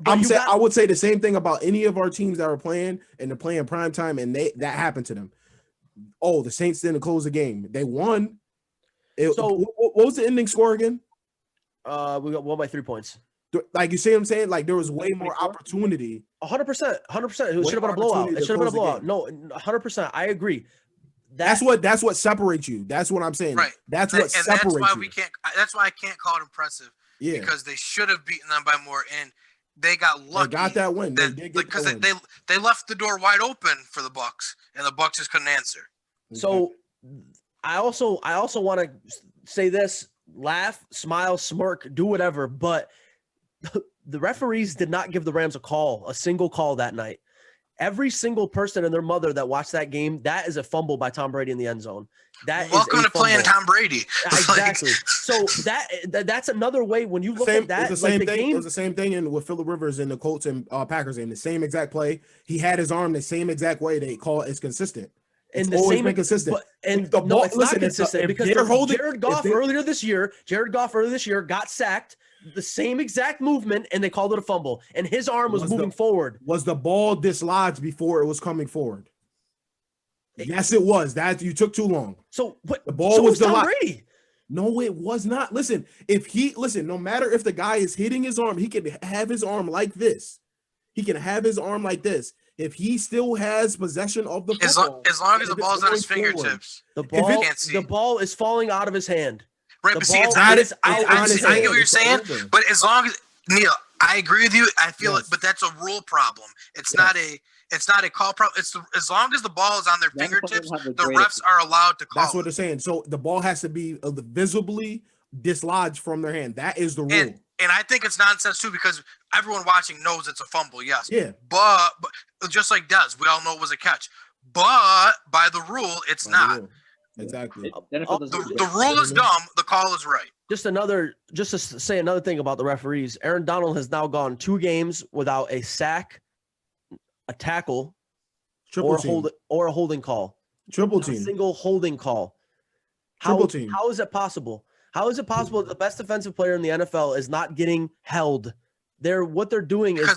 I would say the same thing about any of our teams that are playing and they're playing prime time, and that happened to them. Oh, the Saints didn't close the game. They won. What was the ending score again? We got won by 3 points. Like, you see what I'm saying? Like, there was way more opportunity. 100%. It should have been a blowout. It should have been a blowout. No, 100%. I agree. That's what separates you. That's what I'm saying. Right. That's what separates you. That's why I can't call it impressive. Yeah. Because they should have beaten them by more, and they got lucky. They got that win. Because they left the door wide open for the Bucs, and the Bucs just couldn't answer. So I also want to say this: laugh, smile, smirk, do whatever. But the referees did not give the Rams a single call that night. Every single person and their mother that watched that game, that is a fumble by Tom Brady in the end zone. Welcome to playing Tom Brady. Exactly. So that's another way when you look at that. It was the same thing with Phillip Rivers in the Colts and Packers game. The same exact play. He had his arm the same exact way. They call it. It's consistent. It's always been consistent. It's not consistent because Jared Goff earlier this year got sacked. The same exact movement, and they called it a fumble, and his arm was moving forward. Was the ball dislodged before it was coming forward? Yes, it was. That you took too long. So the ball was Tom Brady. No, it was not. Listen, no matter if the guy is hitting his arm, he can have his arm like this. He can have his arm like this. If he still has possession of the football, as long as the ball's on his fingertips, the ball is falling out of his hand. Right, but see, I get what you're saying, but as long as Neil, I agree with you. I feel it, but that's a rule problem. It's not a call problem. It's as long as the ball is on their fingertips, the refs are allowed to call. That's what they're saying. So the ball has to be visibly dislodged from their hand. That is the rule. And I think it's nonsense too because everyone watching knows it's a fumble. Yes. Yeah. But just like Dez, we all know it was a catch. But by the rule, it's not. Exactly. The rule is dumb. The call is right. Just to say another thing about the referees. Aaron Donald has now gone 2 games without a sack, a tackle, or a holding call. Triple team. A single holding call. Triple team. How is it possible? How is it possible that the best defensive player in the NFL is not getting held? What they're doing is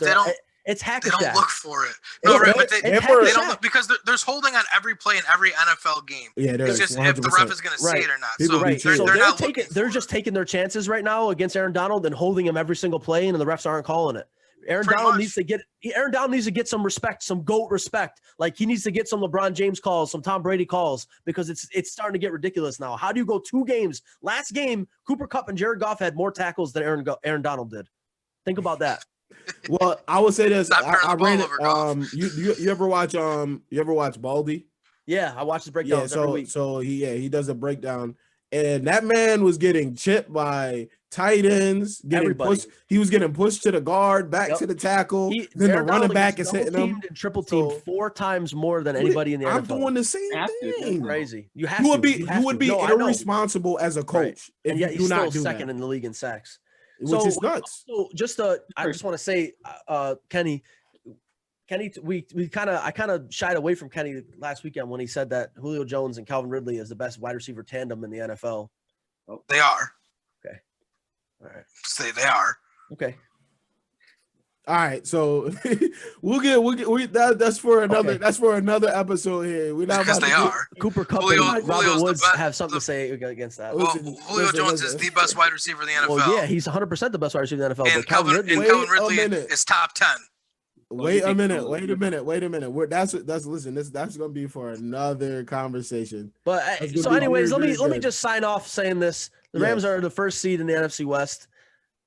it's hack attack. They don't look for it. No, right, but they don't look because there's holding on every play in every NFL game. Yeah, it's just 100%. If the ref is going to see it or not. So they're just taking their chances right now against Aaron Donald and holding him every single play, and the refs aren't calling it. Aaron Donald needs to get some respect, some GOAT respect. Like he needs to get some LeBron James calls, some Tom Brady calls, because it's starting to get ridiculous now. How do you go 2 games? Last game, Cooper Kupp and Jared Goff had more tackles than Aaron Donald did. Think about that. Well, I would say this. I ran it. You ever watch Baldy? Yeah, I watch his breakdowns every week. So he does a breakdown, and that man was getting chipped by tight ends, getting Everybody. pushed. He was getting pushed to the guard, back to the tackle. Then the running back is hitting him. And triple teamed 4 times more than anybody in the NFL. I'm doing the same thing. Crazy. You would be irresponsible as a coach if you do not do second that. in the league in sacks. Which is nuts. So I just want to say, Kenny, I kind of shied away from Kenny last weekend when he said that Julio Jones and Calvin Ridley is the best wide receiver tandem in the NFL. Oh, they are. Okay. All right. Say they are. Okay. All right. So that's for another episode here. We're not because they are. Cooper Kupp and Robert Woods have something to say against that. Well, Julio Jones is the best wide receiver in the NFL. Well, yeah, he's 100% the best wide receiver in the NFL. And but Calvin Ridley is top 10. Wait a minute. That's gonna be for another conversation. But so, anyways, let me just sign off saying this: the Rams are the first seed in the NFC West.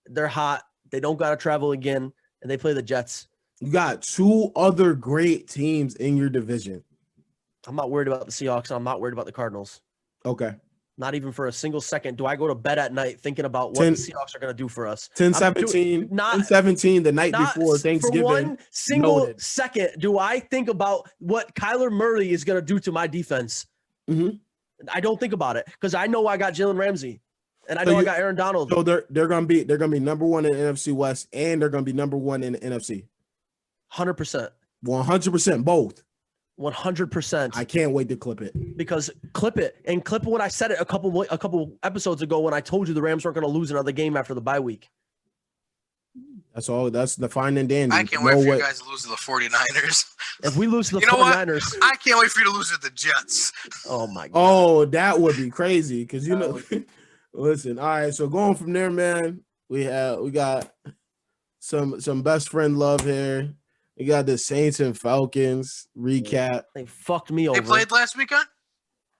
They're hot. They don't got to travel again, and they play the Jets. You got 2 other great teams in your division. I'm not worried about the Seahawks. And I'm not worried about the Cardinals. Okay. Not even for a single second do I go to bed at night thinking about what the Seahawks are going to do for us. 10-17 the night before Thanksgiving. For one single second do I think about what Kyler Murray is going to do to my defense. Mm-hmm. I don't think about it because I know I got Jalen Ramsey and I know I got Aaron Donald. So they're going to be number 1 in the NFC West and they're going to be number 1 in the NFC. 100%. 100% both. 100%. I can't wait to clip it. Because clip it when I said it a couple episodes ago when I told you the Rams weren't going to lose another game after the bye week. That's all. That's the fine and dandy. I can't wait for you guys to lose to the 49ers. If we lose to the 49ers. I can't wait for you to lose to the Jets. Oh, my God. Oh, that would be crazy because, listen. All right, so going from there, man, we got some best friend love here. We got the Saints and Falcons recap. They fucked me over. They played last weekend?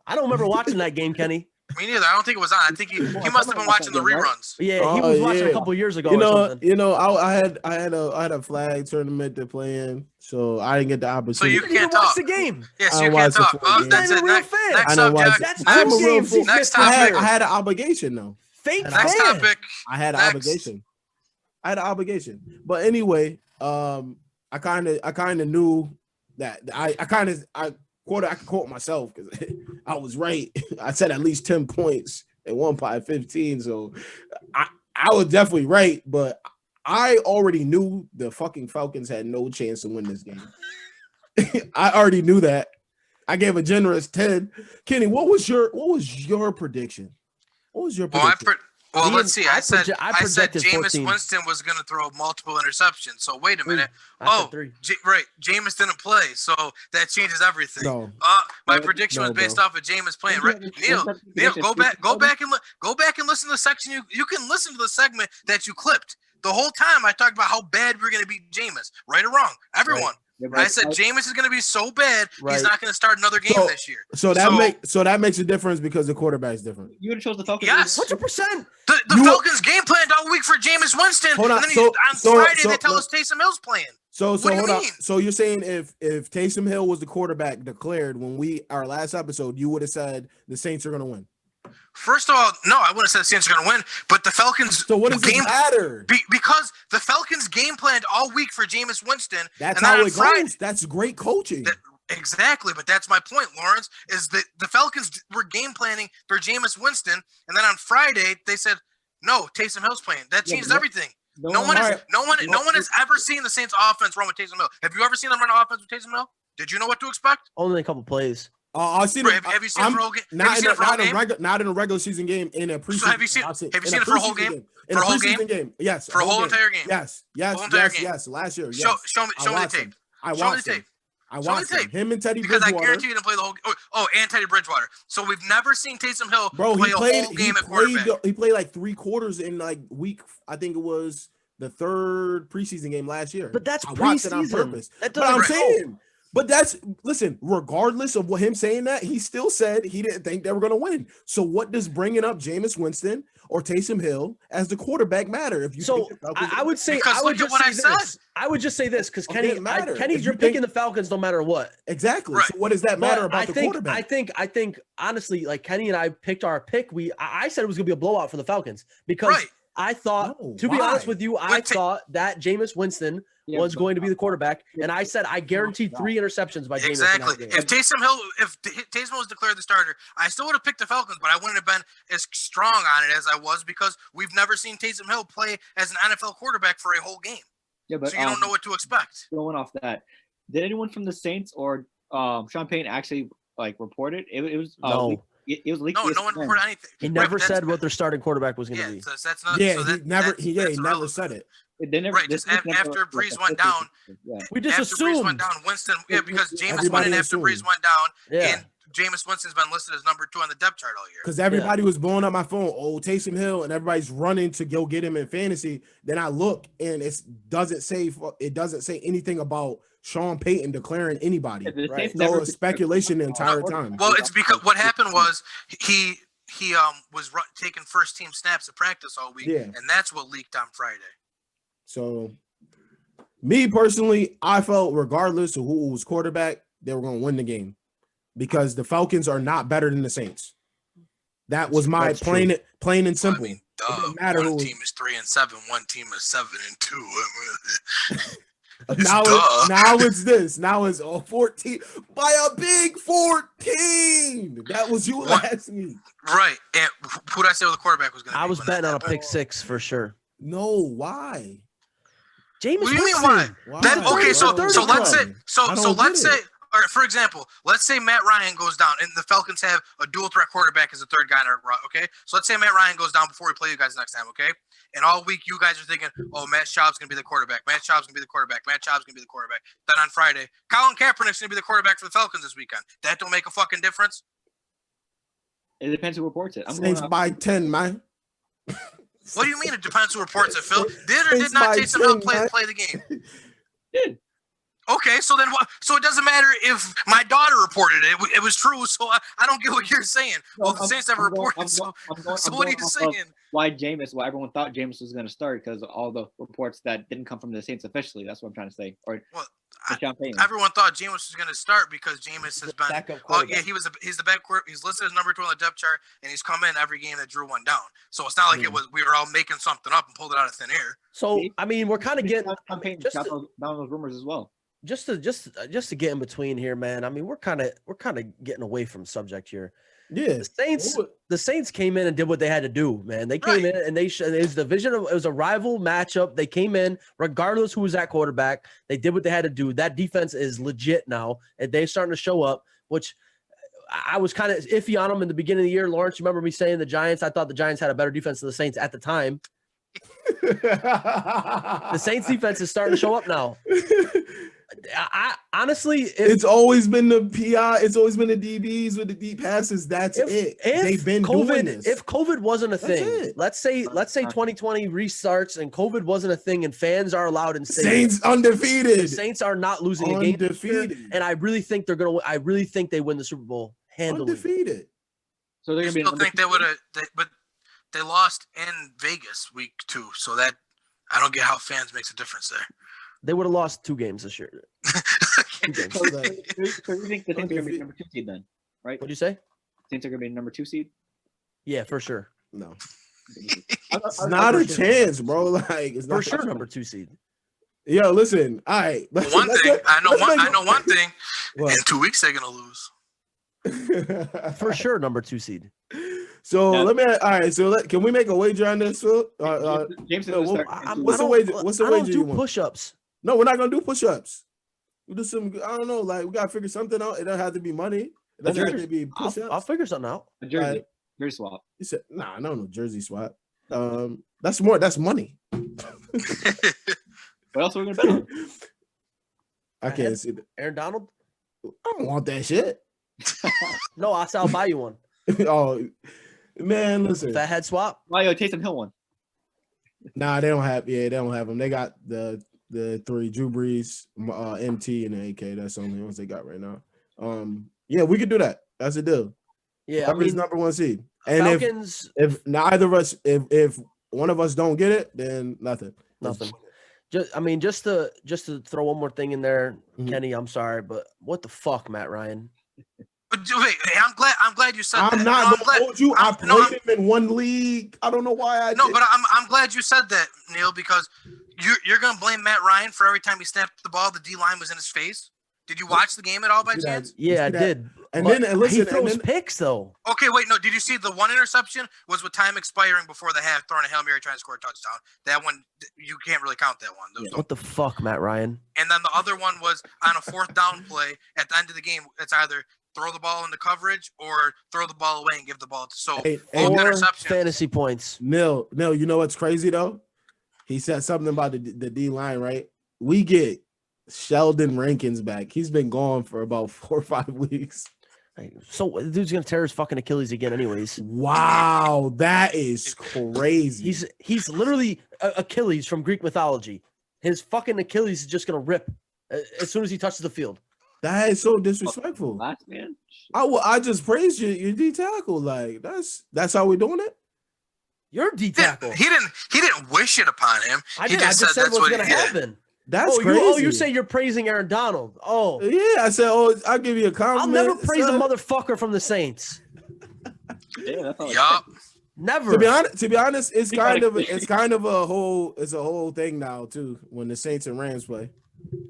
I don't remember watching that game, Kenny. Me neither. I don't think it was on. I think he must have been watching the reruns. Yeah, he was watching a couple years ago. I had a flag tournament to play in, so I didn't get the opportunity. So you can't talk. Watch the game. Yes, you can't talk. That's it. Next subject. Next topic. I had an obligation though. Fake fan. Next topic. I had an obligation. But anyway, I kind of knew that I could quote myself because I was right. I said at least 10 points and won by 15. So I was definitely right, but I already knew the fucking Falcons had no chance to win this game. I already knew that. I gave a generous 10. Kenny, what was your prediction? What was your prediction? Well, let's see. I said Jameis Winston was going to throw multiple interceptions. So wait a minute. Jameis didn't play, so that changes everything. No. My prediction was based off of Jameis playing. Right? Neil, go back and listen to the section. You can listen to the segment that you clipped. The whole time I talked about how bad we're going to beat Jameis. Right or wrong, everyone. Right. I said Jameis is going to be so bad he's not going to start another game this year. So that makes a difference because the quarterback is different. You would have chose the Falcons. Yes, 100%. The Falcons game planned all week for Jameis Winston, and then on Friday they tell us Taysom Hill's playing. So hold on. So you're saying if Taysom Hill was the quarterback declared when our last episode, you would have said the Saints are going to win. First of all, no, I wouldn't have said the Saints are going to win, but the Falcons. So what does it matter? Because the Falcons game planned all week for Jameis Winston. That's how it goes. That's great coaching. Exactly, but that's my point, Lawrence. Is that the Falcons were game planning for Jameis Winston, and then on Friday they said, "No, Taysom Hill's playing." That changes everything. No one has ever seen the Saints offense run with Taysom Hill. Have you ever seen them run offense with Taysom Hill? Did you know what to expect? Only a couple plays. I've seen it. Have you seen it for a whole game? Not in a regular season game. In a preseason. So have you seen it for a whole game? For a whole game? Yes. For a whole entire game? Yes. Last year. Yes. Show me the tape. I watched him. Him and Teddy Bridgewater. Because I guarantee you didn't play the whole game. Oh, and Teddy Bridgewater. So we've never seen Taysom Hill play a whole game at quarterback. He played like 3 quarters in like week. I think it was the 3rd preseason game last year. But that's preseason. I watched it on purpose. But I'm saying. But listen, regardless of what him saying that, he still said he didn't think they were going to win. So what does bringing up Jameis Winston or Taysom Hill as the quarterback matter? If you I would say this because Kenny's you're picking the Falcons no matter what. Exactly. Right. So what does that matter about the quarterback? I think honestly, like Kenny and I picked our pick. I said it was going to be a blowout for the Falcons because I thought, to be honest with you, I thought that Jameis Winston was going to be the quarterback, and I said I guaranteed 3 interceptions by Jameis. Exactly. If Taysom was declared the starter, I still would have picked the Falcons, but I wouldn't have been as strong on it as I was because we've never seen Taysom Hill play as an NFL quarterback for a whole game. Yeah, but so you don't know what to expect. Going off that, did anyone from the Saints or Sean Payton actually report it? It was no. It was leaked. No one reported anything. He never said what their starting quarterback was going to be. So that's not. Yeah, so he never said it. They never, right, just after Breeze went down. Yeah. We just after assumed. Breeze went down, Winston. Yeah, because Jameis went in after Breeze went down, and Jameis Winston's been listed as number 2 on the depth chart all year. Because everybody was blowing up my phone. Oh, Taysom Hill, and everybody's running to go get him in fantasy. Then I look, and it doesn't say anything about Sean Payton declaring anybody. Right. So it was speculation the entire time. Well, it's because what happened was he was taking first team snaps at practice all week, and that's what leaked on Friday. So, me personally, I felt regardless of who was quarterback, they were going to win the game because the Falcons are not better than the Saints. That was my plain and simple. Well, I mean, it didn't matter. One team is 3-7, one team is 7-2. Now it's this. Now it's 14 by a big 14. That was you last week, right? And who did I say the quarterback was going to be? I was betting on a pick 6 for sure. No, why? Jameis what do you mean why? Okay, so let's say let's say, or for example, let's say Matt Ryan goes down and the Falcons have a dual threat quarterback as a third guy in our route. Okay, so let's say Matt Ryan goes down before we play you guys next time. Okay, and all week you guys are thinking, oh, Matt Schaub's gonna be the quarterback. Matt Schaub's gonna be the quarterback. Matt Schaub's gonna be the quarterback. Then on Friday, Colin Kaepernick's gonna be the quarterback for the Falcons this weekend. That don't make a fucking difference. It depends who reports it. Saints by 10, man. What do you mean it depends who reports it, Phil? Did or did not Taysom Hill play the game? Did. Okay, so then what? So it doesn't matter if my daughter reported it. It was true, so I don't get what you're saying. Well, the Saints never reported, so what are you saying? Why everyone thought Jameis was going to start because all the reports that didn't come from the Saints officially. That's what I'm trying to say. Everyone thought Jameis was going to start because Jameis has been. Oh yeah, he's the back. He's listed as number 2 on the depth chart, and he's come in every game that Drew went down. So it's not like it was we were all making something up and pulled it out of thin air. So I mean, we're kind of getting down those rumors as well. Just to get in between here, man. I mean, we're kind of getting away from subject here. Yeah, the Saints came in and did what they had to do, man. They came in and it was a rival matchup. They came in regardless who was at quarterback. They did what they had to do. That defense is legit now, and they're starting to show up. Which I was kind of iffy on them in the beginning of the year. Lawrence, you remember me saying the Giants? I thought the Giants had a better defense than the Saints at the time. The Saints defense is starting to show up now. I honestly, it's always been the PI. It's always been the DBs with the deep passes. That's it. They've been doing this. If COVID wasn't a thing, let's say 2020 restarts and COVID wasn't a thing, and fans are allowed in Saints undefeated. The Saints are not losing a game, and I really think they're gonna. I really think they win the Super Bowl handily. Undefeated. So they're gonna be. I still think they would have, but they lost in Vegas week 2, so that I don't get how fans makes a difference there. They would have lost 2 games this year. 2 games. So you think the Saints are going to be number 2 seed then, right? What'd you say? Saints are going to be number 2 seed? Yeah, for sure. No. It's not a chance, bro. Like it's for sure number 2 seed. Yo, listen. All right. I know one thing. What? In 2 weeks they're going to lose. For sure number 2 seed. So all right. So can we make a wager on this, Phil? James, what's the wager? What's the wager you want? Push-ups. No, we're not gonna do push-ups. We'll do some. I don't know. Like we gotta figure something out. It doesn't have to be money. It doesn't have to be push-ups. I'll figure something out. A jersey swap. You said no jersey swap. That's more. That's money. What else are we gonna bet on? I can't see that. Aaron Donald. I don't want that shit. No, I'll buy you one. Oh. Man, listen. Fat head swap. Mario Taysom Hill one. Nah, they don't have them. They got the 3 Drew Brees, MT, and the AK. That's the only ones they got right now. Yeah, we could do that. That's a deal. Yeah, Whoever's number 1 seed. And Falcons, if neither of us, if one of us don't get it, then nothing. Just to throw one more thing in there, Kenny. I'm sorry, but what the fuck, Matt Ryan? Wait, I'm glad you said that. I'm not gonna hold you. I played him in one league. I don't know why I did. But I'm glad you said that, Neil, because you're gonna blame Matt Ryan for every time he snapped the ball, the D line was in his face. Did you watch the game at all by chance? Yeah, I did. And then listen, he throws picks though. Okay, wait, no. Did you see the one interception was with time expiring before the half, throwing a Hail Mary trying to score a touchdown? That one, you can't really count that one. What the fuck, Matt Ryan? And then the other one was on a 4th down play at the end of the game. It's either throw the ball into coverage or throw the ball away and give the ball to. So both interceptions. Fantasy points. No, you know what's crazy though? He said something about the D line, right? We get Sheldon Rankins back. He's been gone for about 4 or 5 weeks. So the dude's gonna tear his fucking Achilles again, anyways. Wow, that is crazy. He's literally Achilles from Greek mythology. His fucking Achilles is just gonna rip as soon as he touches the field. That is so disrespectful. Last man. I just praised your D tackle. Like that's how we're doing it. Your D tackle. He didn't wish it upon him. I just said that's what's gonna happen. That's crazy. You say you're praising Aaron Donald. Oh. Yeah, I said, I'll give you a compliment. I'll never praise a motherfucker from the Saints. Yeah, yup. Never. To be honest, it's kind of a whole thing now too when the Saints and Rams play.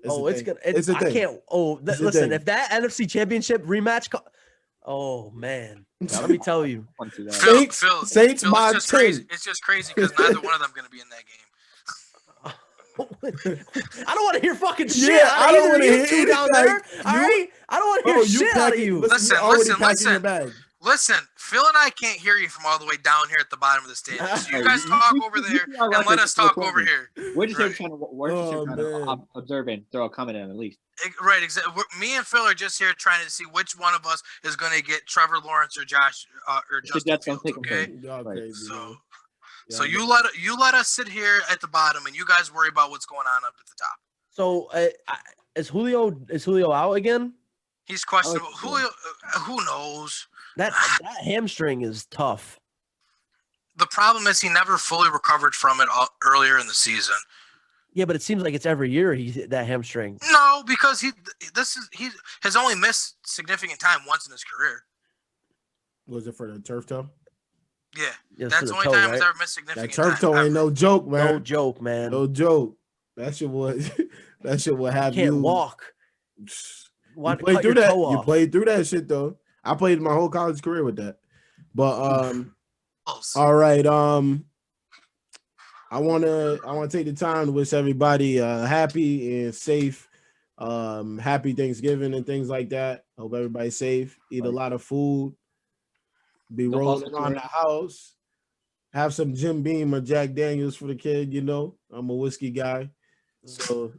It's a thing. I can't. Listen, if that NFC Championship rematch, oh man, let me tell you, Phil, Saints by 10. It's just crazy because neither one of them going to be in that game. I don't want to hear fucking shit. Yeah, I don't want to hear you down there. All right, I don't want to hear shit out of you. Listen. Listen, Phil and I can't hear you from all the way down here at the bottom of the stage. So you guys talk over there and let us talk over here. We're just here trying to observe and throw a comment in at least. Right, exactly. Me and Phil are just here trying to see which one of us is going to get Trevor Lawrence or Josh or Justin Fields. Okay, so you let us sit here at the bottom, and you guys worry about what's going on up at the top. So is Julio out again? He's questionable. Julio, who knows? That hamstring is tough. The problem is he never fully recovered from it earlier in the season. Yeah, but it seems like it's every year that hamstring. No, because he has only missed significant time once in his career. Was it for the turf toe? Yeah, that's the only time he's ever missed significant time. That turf toe ain't no joke, man. No joke, man. No joke. That shit would have you. Can't walk. You played through that. You played through that shit though. I played my whole college career with that. But all right. I wanna take the time to wish everybody happy and safe. Happy Thanksgiving and things like that. Hope everybody's safe. Eat a lot of food. Be rolling around the house. Have some Jim Beam or Jack Daniels for the kid, you know. I'm a whiskey guy. So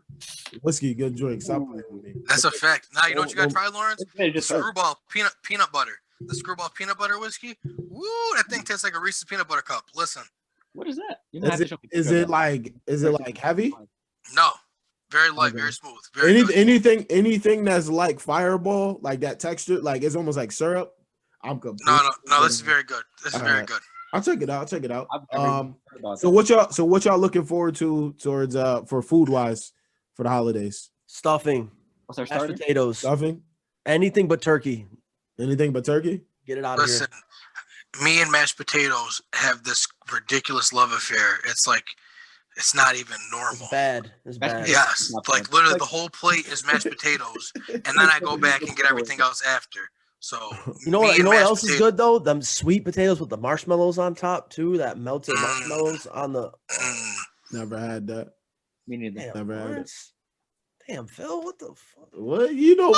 whiskey, good drink. Stop playing with me. That's a fact. Now you know what you gotta try, Lawrence? Screwball peanut butter. The Screwball peanut butter whiskey. Woo, that thing tastes like a Reese's peanut butter cup. Listen. What is that? Is it like heavy? No. Very light, very smooth. Anything that's like Fireball, like that texture, like it's almost like syrup. I'm good. No, this is very good. This is very good. I'll check it out. So what y'all looking forward to towards for food wise for the holidays? Stuffing. What's our mashed potatoes. Stuffing. Anything but turkey. Anything but turkey. Get it out of here. Listen, me and mashed potatoes have this ridiculous love affair. It's like it's not even normal. It's bad. Yes, like literally the whole plate is mashed potatoes, and then I go back and get everything else after. So you know what else is good though? Them sweet potatoes with the marshmallows on top too. That melted marshmallows on the. Never had that. Me neither. Never had it. Damn, Phil, what the fuck? What you know?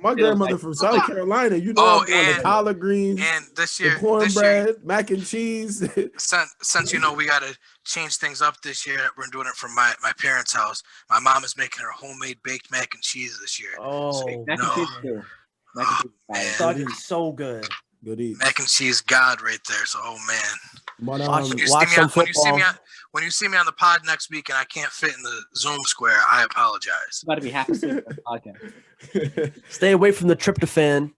My grandmother from South Carolina. You know, the collard greens and this year, the cornbread, mac and cheese. Since you know we got to change things up this year, we're doing it from my parents' house. My mom is making her homemade baked mac and cheese this year. Oh, mac and cheese too. It's so good. Good eat. Mac and cheese, God, right there. So, man. But, when you see me on the pod next week and I can't fit in the Zoom square, I apologize. It's about to be half a second podcast. Stay away from the tryptophan.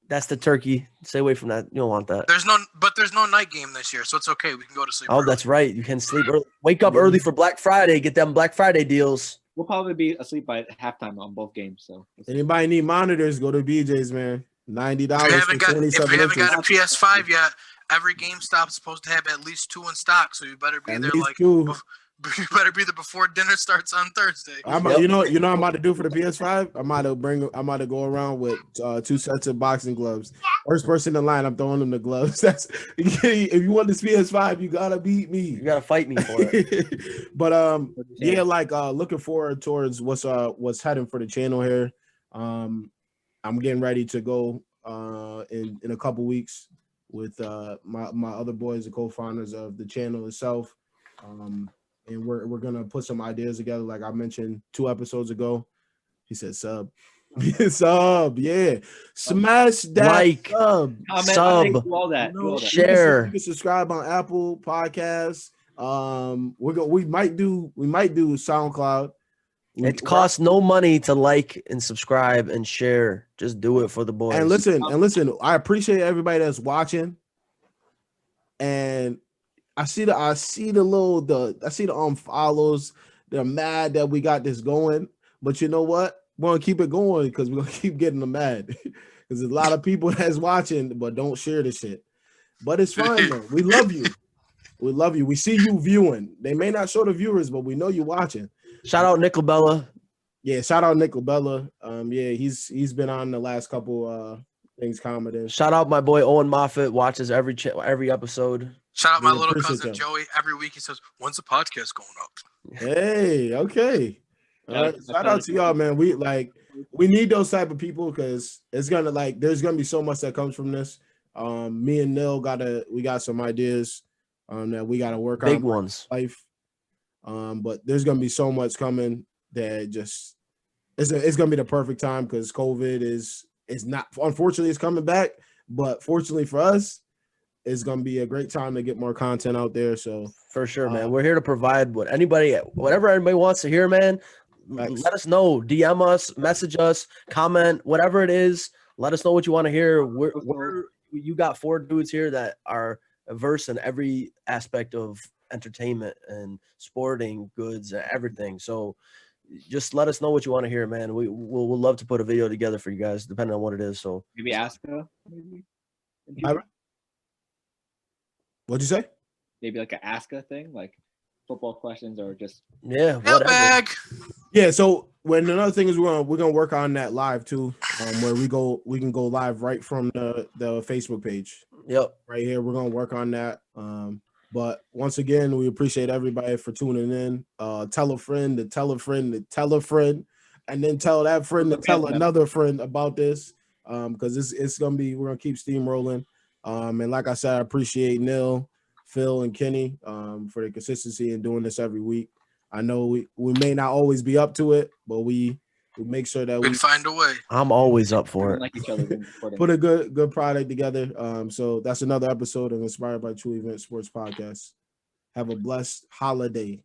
That's the turkey. Stay away from that. You don't want that. There's no night game this year, so it's okay. We can go to sleep. Oh, early. That's right. You can sleep early. Wake up early for Black Friday. Get them Black Friday deals. We'll probably be asleep by halftime on both games. So anybody need monitors? Go to BJ's, man. $90 if you for 27 if you haven't got a inches. PS5 yet, every GameStop is supposed to have at least 2 in stock. So you better be At there least 2. You better be there before dinner starts on Thursday. You know what I'm about to do for the PS5? I'm about to go around with 2 sets of boxing gloves. First person in line, I'm throwing them the gloves. That's if you want this PS5, you gotta beat me. You gotta fight me for it. But yeah, like looking forward towards what's heading for the channel here. I'm getting ready to go in a couple weeks with my other boys, the co-founders of the channel itself. And we're gonna put some ideas together, like I mentioned 2 episodes ago. He said sub, sub, yeah, smash that like, sub, sub, do all that, share. You can subscribe on Apple Podcasts. We might do SoundCloud. It costs no money to like and subscribe and share. Just do it for the boys. And listen, I appreciate everybody that's watching. And I see the unfollows. They're mad that we got this going, but you know what? We're gonna keep it going because we're gonna keep getting them mad. Because there's a lot of people that's watching but don't share the shit. But it's fine though. We love you. We love you. We see you viewing. They may not show the viewers, but we know you watching. Shout out Nickelbella. Yeah, shout out Nickelbella. Yeah, he's been on the last couple things commenting. Shout out my boy Owen Moffitt. Watches every episode. Shout out my little cousin Joey. Every week he says, "When's the podcast going up?" Hey, okay. All right. Shout out to y'all, man. We need those type of people because it's gonna there's gonna be so much that comes from this. Me and Neil we got some ideas that we gotta work on. Big ones. Life. But there's gonna be so much coming that just it's gonna be the perfect time because COVID is not, unfortunately it's coming back, but fortunately for us, it's gonna be a great time to get more content out there. So for sure, man, we're here to provide whatever anybody wants to hear, man. Let us know, DM us, message us, comment, whatever it is. Let us know what you want to hear. You got 4 dudes here that are versed in every aspect of entertainment and sporting goods and everything. So just let us know what you want to hear, man. We'll love to put a video together for you guys, depending on what it is. So maybe ask her. Maybe. What'd you say? Maybe like an Aska thing, like football questions or just whatever. Yeah. So another thing is we're gonna work on that live too, where we can go live right from the Facebook page. Yep. Right here, we're gonna work on that. But once again, we appreciate everybody for tuning in. Tell a friend to tell a friend to tell a friend, and then tell that friend to tell another friend about this. Because we're gonna keep steamrolling. And like I said, I appreciate Neil, Phil, and Kenny for the consistency in doing this every week. I know we may not always be up to it, but we make sure that we find a way. I'm always up for it. Like each other. Put a good product together. So that's another episode of Inspired by True Event Sports Podcast. Have a blessed holiday.